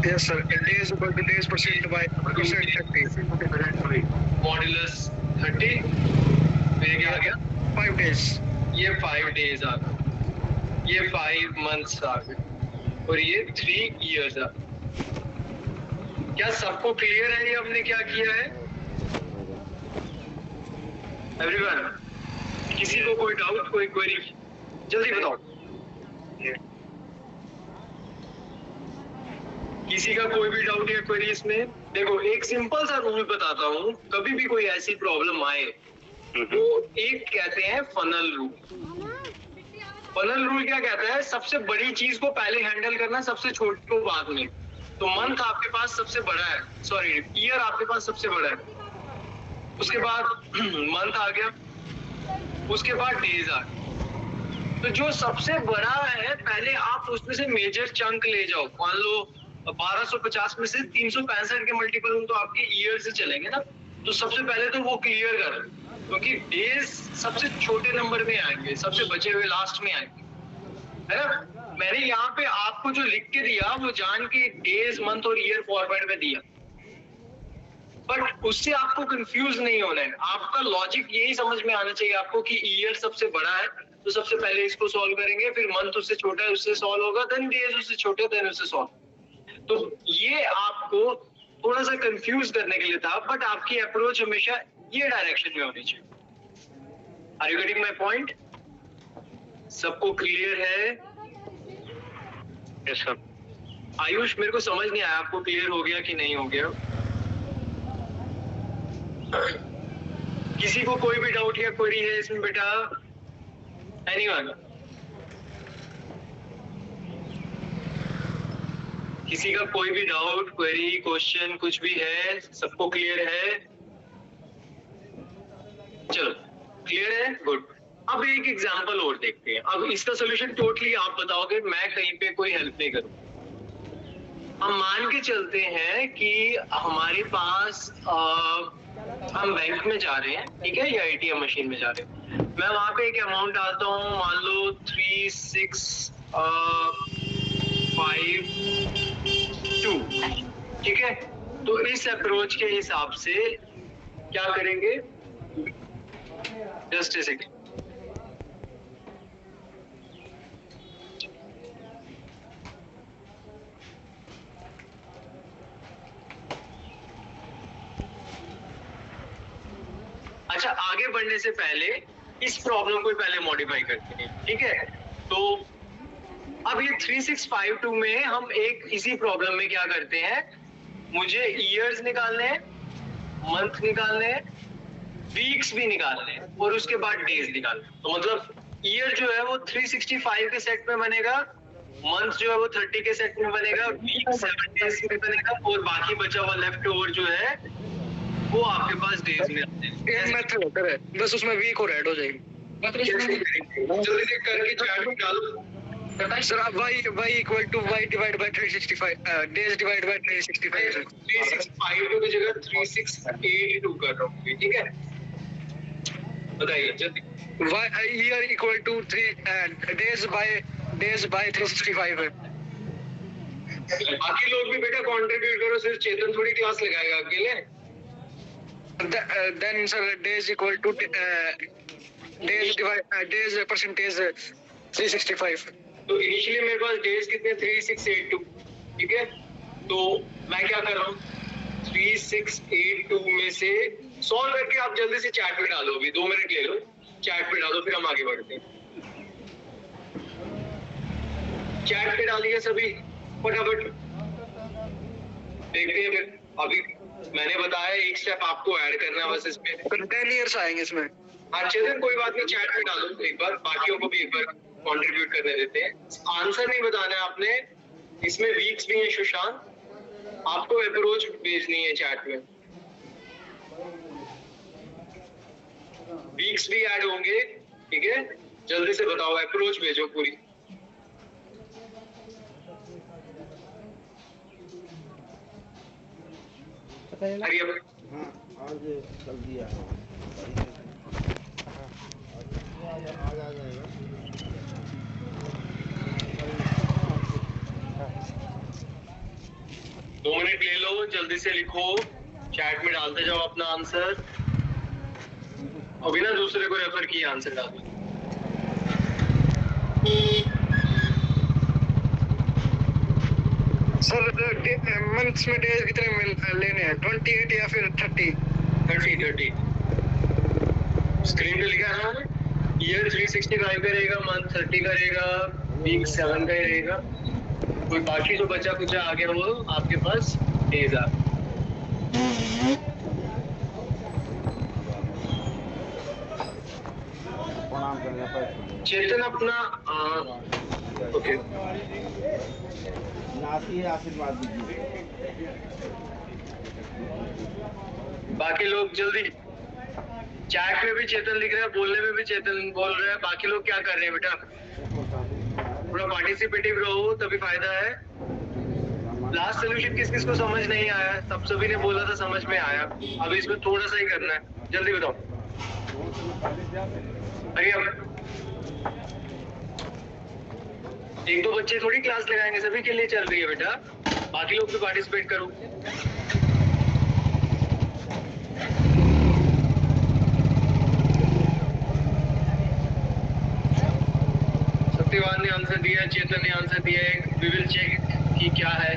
Yes sir, days equal to days percent by percent 30। Modulus 30। तो ये क्या आ गया? 5 डेज। ये 5 डेज आ गए, ये 5 मंथ्स आ गए, और ये 3 इयर्स आ गए। क्या सबको क्लियर है ये हमने क्या किया है? एवरीवन, किसी को कोई डाउट, कोई क्वेरी? जल्दी बताओ। किसी का कोई भी डाउट या क्वेरी इसमें? देखो एक सिंपल सा रूल बताता हूँ, कभी भी कोई ऐसी प्रॉब्लम आए तो एक कहते हैं फनल रूल। फनल रूल क्या कहता है? सबसे बड़ी चीज को पहले हैंडल करना, सबसे छोटी को बाद में। तो मंथ आपके पास सबसे बड़ा है, सॉरी ईयर आपके पास सबसे बड़ा है, उसके बाद मंथ आ गया, उसके बाद डेज आ गया। तो जो सबसे बड़ा है पहले आप उसमें से मेजर चंक ले जाओ। मान लो 1250 में से 365 के मल्टीपल तो आपके ईयर से चलेंगे ना, तो सबसे पहले तो वो क्लियर कर, क्योंकि डेज सबसे छोटे नंबर में आएंगे, सबसे बचे हुए लास्ट में आएंगे, है ना। मैंने यहाँ पे आपको जो लिख के दिया वो जान के डेज, मंथ और ईयर फॉर्मेट में दिया, बट उससे आपको कंफ्यूज नहीं होना है। आपका लॉजिक यही समझ में आना चाहिए आपको कि ईयर सबसे बड़ा है तो सबसे पहले इसको सॉल्व करेंगे, फिर मंथ उससे छोटा है उससे सॉल्व होगा, देन डेज उससे छोटे देन उससे सॉल्व। तो ये आपको थोड़ा सा कंफ्यूज करने के लिए था, बट आपकी अप्रोच हमेशा ये डायरेक्शन में होनी चाहिए। Are you getting my point? सबको क्लियर है? Yes sir. आयुष मेरे को समझ नहीं आया, आपको क्लियर हो गया कि नहीं हो गया? किसी को कोई भी डाउट या क्वेरी है इसमें बेटा? एनीवन? किसी का कोई भी डाउट, क्वेरी, क्वेश्चन कुछ भी है? सबको क्लियर है? चलो क्लियर है, गुड। अब एक एग्जांपल और देखते हैं। अब इसका सॉल्यूशन टोटली आप बताओगे, मैं कहीं पे कोई हेल्प नहीं करूँ। हम मान के चलते हैं कि हमारे पास हम बैंक में जा रहे हैं, ठीक है, या एटीएम मशीन में जा रहे हैं। मैं वहां पे एक अमाउंट डालता हूँ, मान लो 3652, ठीक है। तो इस अप्रोच के हिसाब से क्या करेंगे? Just a second. अच्छा, आगे बढ़ने से पहले इस प्रॉब्लम को पहले मॉडिफाई करते हैं, ठीक है। तो अब ये 3652 में हम एक इसी प्रॉब्लम में क्या करते हैं, मुझे ईयर्स निकालने हैं, मंथ निकालने हैं, वीक्स भी निकालने हैं, और उसके बाद डेज निकालने हैं। तो मतलब ईयर जो है वो 365 के सेट में बनेगा, मंथ जो है वो 30 के सेट में बनेगा, वीक 7 डेज में बनेगा, और बाकी बचा हुआ लेफ्ट ओवर जो है वो आपके पास डेज में आते हैं। एक मेथड होता है, बस उसमें वीक और ऐड हो जाएगी। जल्दी से करके चैट में डालो सर आप y equal to y divide by 365, days divide by 365 है। 365 की जगह 3682 कर रहा हूँ, ठीक है। बताइए जल्दी। Year equal to 3 days by 365 है। बाकी लोग भी बेटा कंट्रीब्यूट करो, सिर्फ चेतन थोड़ी क्लास लगाएगा अकेले। Then sir days equal to days divide days percentage 365। तो इनिशियली मेरे पास डेज कितने? 3682, ठीक है। तो मैं क्या कर रहा हूँ, 3682 में से सॉल्व करके आप जल्दी से चैट में डालो, अभी 2 मिनट ले लो, चैट में डालो, फिर हम आगे बढ़ते हैं। चैट पे डालिए सभी फटाफट, देखते हैं फिर। अभी मैंने बताया एक स्टेप आपको ऐड करना है बस इसमें। 10 ईयर्स आएंगे इसमें। हाँ चेतन कोई बात नहीं, चैट में डालो एक बार, बाकियों को भी एक बार कंट्रीब्यूट करने देते हैं। आंसर नहीं बताना है आपने, इसमें वीक्स भी है सुशांत, आपको अप्रोच भेजनी है चैट में, वीक्स भी ऐड होंगे, ठीक है। जल्दी से बताओ, अप्रोच भेजो पूरी। बताइए। आज जल्दी आ जाएगा। 2 मिनट ले लो, जल्दी से लिखो, चैट में डालते जाओ अपना आंसर। अभी ना दूसरे को रेफर किया आंसर डाल दो। सर मंथ्स में डेज कितने लेने हैं? 28 या फिर 30? 30 स्क्रीन पे लिखा है ना, ईयर 365 का रहेगा, मंथ 30 का रहेगा, वीक 7 का रहेगा, कोई बाकी जो बचा कुछ आ गया वो आपके पास डेज आ। चेतन अपना ओके आशीर्वाद दीजिए। बाकी लोग जल्दी, चैट में भी चेतन लिख रहा है, बोलने में भी चेतन बोल रहा है, बाकी लोग क्या कर रहे हैं बेटा? थोड़ा पार्टिसिपेटिव रहो तभी फायदा है। लास्ट सोल्यूशन किस किस को समझ नहीं आया? सब सभी ने बोला था समझ में आया, अब इसमें थोड़ा सा ही करना है, जल्दी बताओ। अरे अब 1-2 बच्चे थोड़ी क्लास लगाएंगे, सभी के लिए चल रही है बेटा, बाकी लोग भी पार्टिसिपेट करो। सत्यवान ने आंसर दिया, चेतन ने आंसर दिया है, वी विल चेक कि क्या है।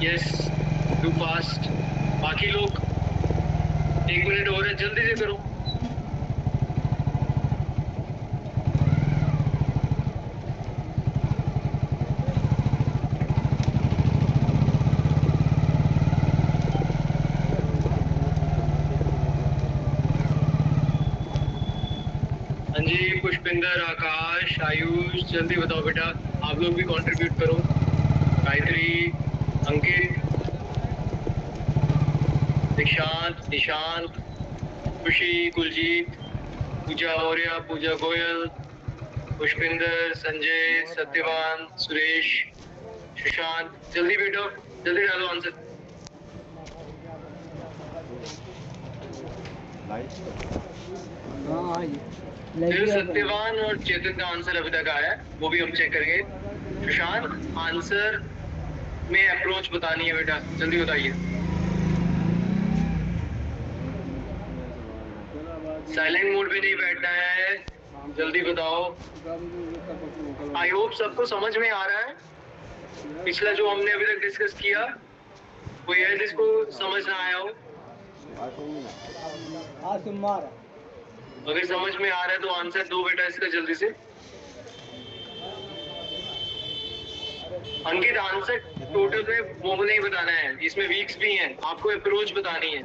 Yes, do fast. बाकी लोग 1 मिनट हो रहा है, जल्दी से करो। हाँ जी, पुष्पिंदर, आकाश, आयुष, जल्दी बताओ बेटा, आप लोग भी कंट्रीब्यूट करो। गायत्री, अंकित, दीक्षांत, निशांत, खुशी, कुलजीत, पूजा मौर्य, पूजा गोयल, पुष्पिंदर, संजय, सत्यवान, सुरेश, सुशांत, जल्दी बेटो, जल्दी डालो आंसर। फिर सत्यवान और चेतन का आंसर अभी तक आया है, वो भी हम चेक करेंगे। सुशांत, आंसर में अप्रोच बतानी है बेटा, जल्दी बताइए। साइलेंट मोड पे नहीं बैठना है, जल्दी बताओ। आई होप सबको समझ में आ रहा है। पिछला जो हमने अभी तक डिस्कस किया, कोई है जिसको समझ ना आया हो? अगर समझ में आ रहा है तो आंसर दो बेटा इसका जल्दी से। अंकित, आंसर टोटल में वो नहीं बताना है, इसमें वीक्स भी हैं, आपको अप्रोच बतानी है।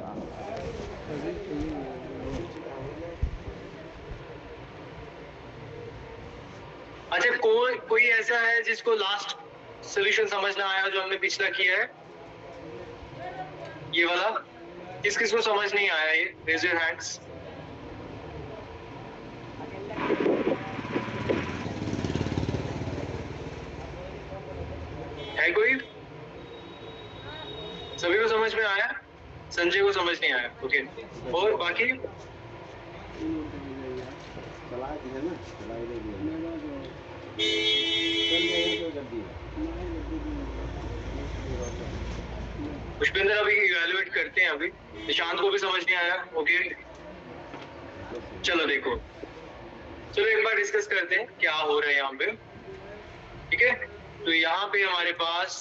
अच्छा, कोई ऐसा है जिसको लास्ट सॉल्यूशन समझ ना आया जो हमने पिछला किया है, ये वाला? किस किस को समझ नहीं आया ये? Raise your hands. है कोई? सभी को समझ में आया? संजय को समझ नहीं आया, ओके। और बाकी? पुष्पेंद्र अभी इवैल्यूएट करते हैं, अभी निशांत को भी समझ नहीं आया, ओके। चलो देखो, चलो एक बार डिस्कस करते हैं क्या हो रहा है यहाँ पे, ठीक है। तो यहाँ पे हमारे पास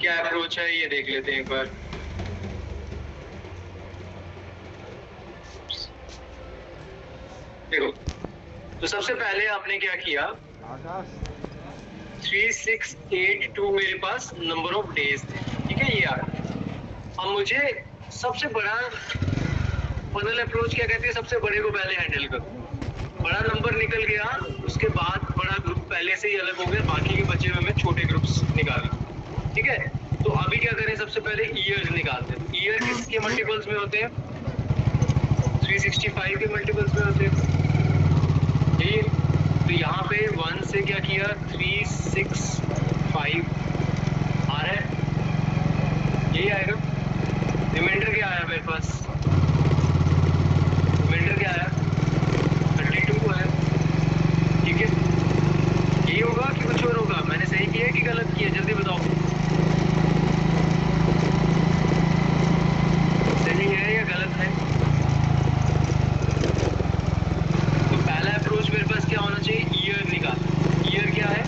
क्या अप्रोच है ये देख लेते हैं एक बार। देखो, तो सबसे पहले आपने क्या किया, 3682 मेरे पास नंबर ऑफ डेज थे, ठीक है, ये आ रहा। अब मुझे सबसे बड़ा फनल अप्रोच क्या कहते हैं, सबसे बड़े को पहले हैंडल करो। बड़ा नंबर निकल गया, उसके बाद बड़ा ग्रुप पहले से ही अलग हो गया, बाकी के बचे हुए में छोटे ग्रुप्स निकाले, ठीक है। तो अभी क्या करें, सबसे पहले ईयर्स निकालते हैं। ईयर किसके मल्टीपल्स में होते हैं? 365 के मल्टीपल्स में होते हैं, ठीक। तो यहाँ पे 1 से क्या किया, 365 आ रहा है, यही आएगा। रिमाइंडर क्या आया मेरे पास? रिमाइंडर क्या आया? 32 है, ठीक है। यही होगा कि कुछ और होगा? मैंने सही किया कि गलत किया, जल्दी बताओ। सही है या गलत है? तो पहला अप्रोच मेरे पास क्या होना चाहिए, ईयर निकाल। ईयर क्या है?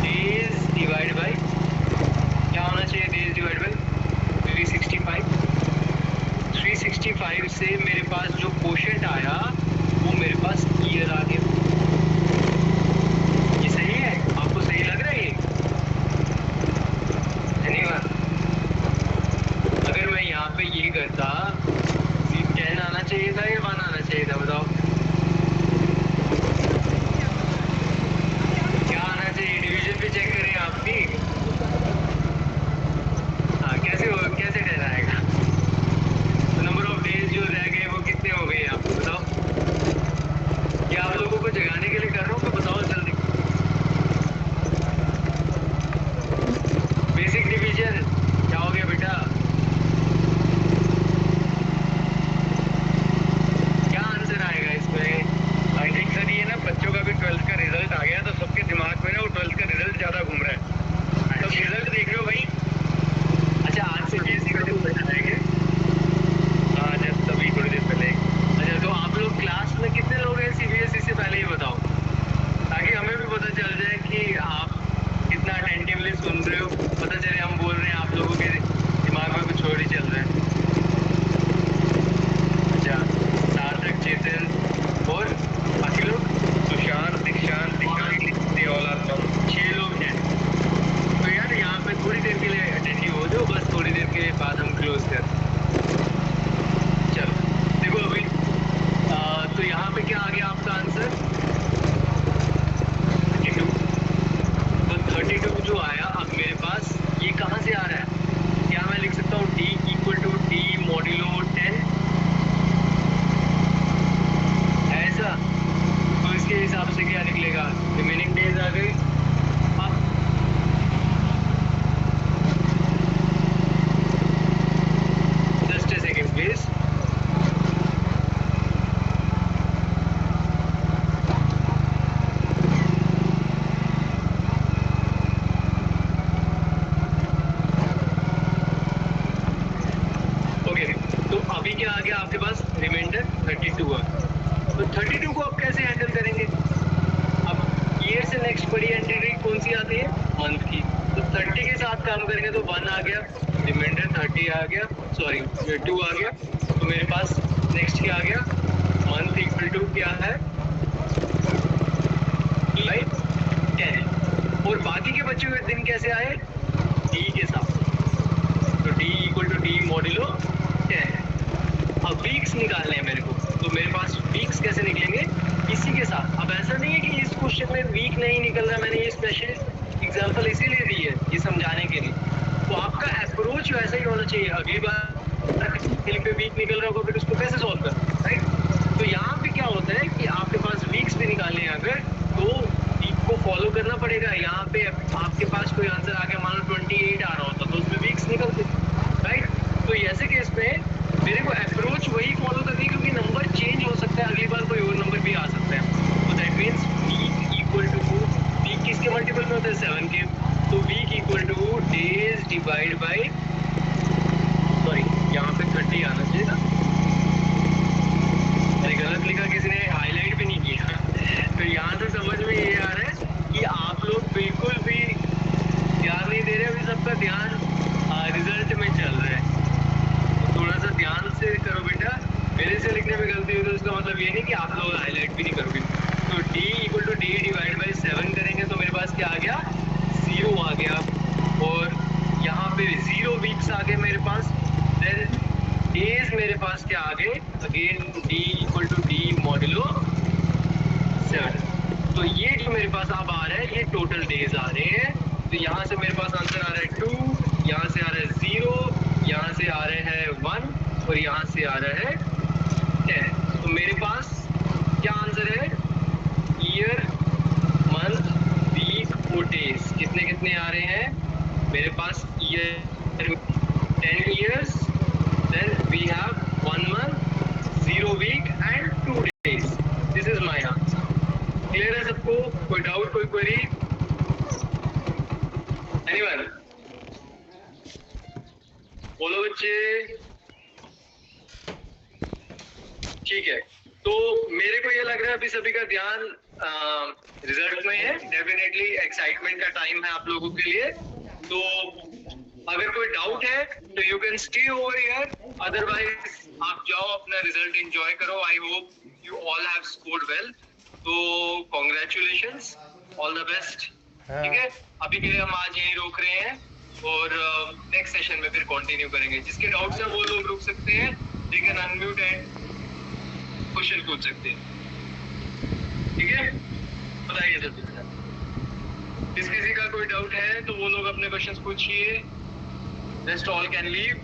डेज डिवाइड बाय, क्या होना चाहिए, डेज डिवाइड बाय 365। 365 से मेरे पास जो क्वोशंट आया वो मेरे पास ईयर आ गया। ये सही है? आपको सही लग रहा है ये? धन्यवाद। अगर मैं यहाँ पे ये करता, 10 आना चाहिए था या 1 आना चाहिए था, बताओ क्या आना चाहिए? डिवीजन भी चेक करें आप भी। हाँ, कैसे ठहराएगा? तो नंबर ऑफ डेज जो रह गए वो कितने हो गए आपको बताओ? क्या आप लोगों को जगाने के लिए क्या आ गया आपके पास, रिमाइंडर 32 आ गया। तो 32 को आप कैसे हैंडल करेंगे? अब ईयर से नेक्स्ट बड़ी एंट्री कौन सी आती है, मंथ की। तो 30 के साथ काम करेंगे तो 1 आ गया, रिमाइंडर 30 आ गया, सॉरी 2 आ गया। तो मेरे पास नेक्स्ट क्या आ गया, मंथ इक्वल टू क्या है, राइट 10। और बाकी के बचे हुए दिन कैसे आए, डी के साथ। तो D equal to D modulo 10। अब वीक्स निकालने हैं मेरे को, तो मेरे पास वीक्स कैसे निकलेंगे, इसी के साथ। अब ऐसा नहीं है कि इस क्वेश्चन में वीक नहीं निकल रहा, मैंने ये स्पेशल एग्जांपल इसीलिए दी है ये समझाने के लिए। तो आपका अप्रोच वैसा ही होना चाहिए। अगली बार पे वीक निकल रहा होगा फिर उसको कैसे सॉल्व करना, राइट। तो यहाँ पे क्या होता है कि आपके पास वीक्स भी निकालने हैं अगर, तो वीक को फॉलो करना पड़ेगा। यहाँ पे आपके पास कोई आंसर आ गया, मान लो 28 आ रहा होता तो उसमें वीक्स निकलते, राइट। तो ऐसे केस में मेरे को अप्रोच वही फॉलो करनी, क्योंकि नंबर चेंज हो सकता है, अगली बार कोई और नंबर भी आ सकता है। तो that means week equal to, week किसके मल्टीपल में होता है, 7 के। तो week equal to days divide by, sorry यहाँ पे 30 आना चाहिए था, मैंने गलत लिखा, किसी ने हाईलाइट भी नहीं किया। तो यहाँ से समझ में ये आ रहा है कि आप लोग बिल्कुल भी ध्यान नहीं दे रहे, अभी सबका ध्यान रिजल्ट में चल रहा है। तो थोड़ा सा ध्यान से करो बेटा, मेरे से लिखने में गलती हुई तो उसका मतलब ये नहीं कि आप लोग हाईलाइट भी नहीं करोगे। तो d equal to D divide by 7 करेंगे तो मेरे पास क्या आ गया, 0 आ गया। और यहाँ पे 0 वीक्स आ गए मेरे पास। देन डेज मेरे पास क्या आ गए, again d equal to D modulo 7। तो ये जो मेरे पास अब आ रहा है, ये टोटल डेज आ रहे हैं। तो यहाँ से मेरे पास आंसर आ रहा है 2, यहाँ से आ रहा है 0, यहाँ से आ रहे हैं 1 और यहाँ से आ रहा है 10। तो मेरे पास क्या आंसर है, ईयर, मंथ, वीक और डेज कितने कितने आ रहे हैं मेरे पास, year 10 years, then we have 1 month, 0 week and 2 days. This is my answer. Clear है सबको? कोई डाउट, कोई क्वेरी? Anyone? बोलो बच्चे। ठीक है, तो मेरे को ये लग रहा है अभी सभी का ध्यान रिजल्ट में है। डेफिनेटली एक्साइटमेंट का टाइम है आप लोगों के लिए। तो अगर कोई डाउट है तो you can stay over here, otherwise आप जाओ अपना रिजल्ट एंजॉय करो। I hope you all have scored well. तो कॉन्ग्रेचुलेशंस, ऑल द बेस्ट। ठीक है, अभी के लिए हम आज यहीं रोक रहे हैं और नेक्स्ट सेशन में फिर कंटिन्यू करेंगे। जिसके डाउट्स हैं वो लोग रुक सकते हैं, they can unmute and question पूछ सकते हैं। ठीक है, बताइए जल्दी। किसी का कोई डाउट है तो वो लोग अपने क्वेश्चंस पूछिए। Rest all can leave.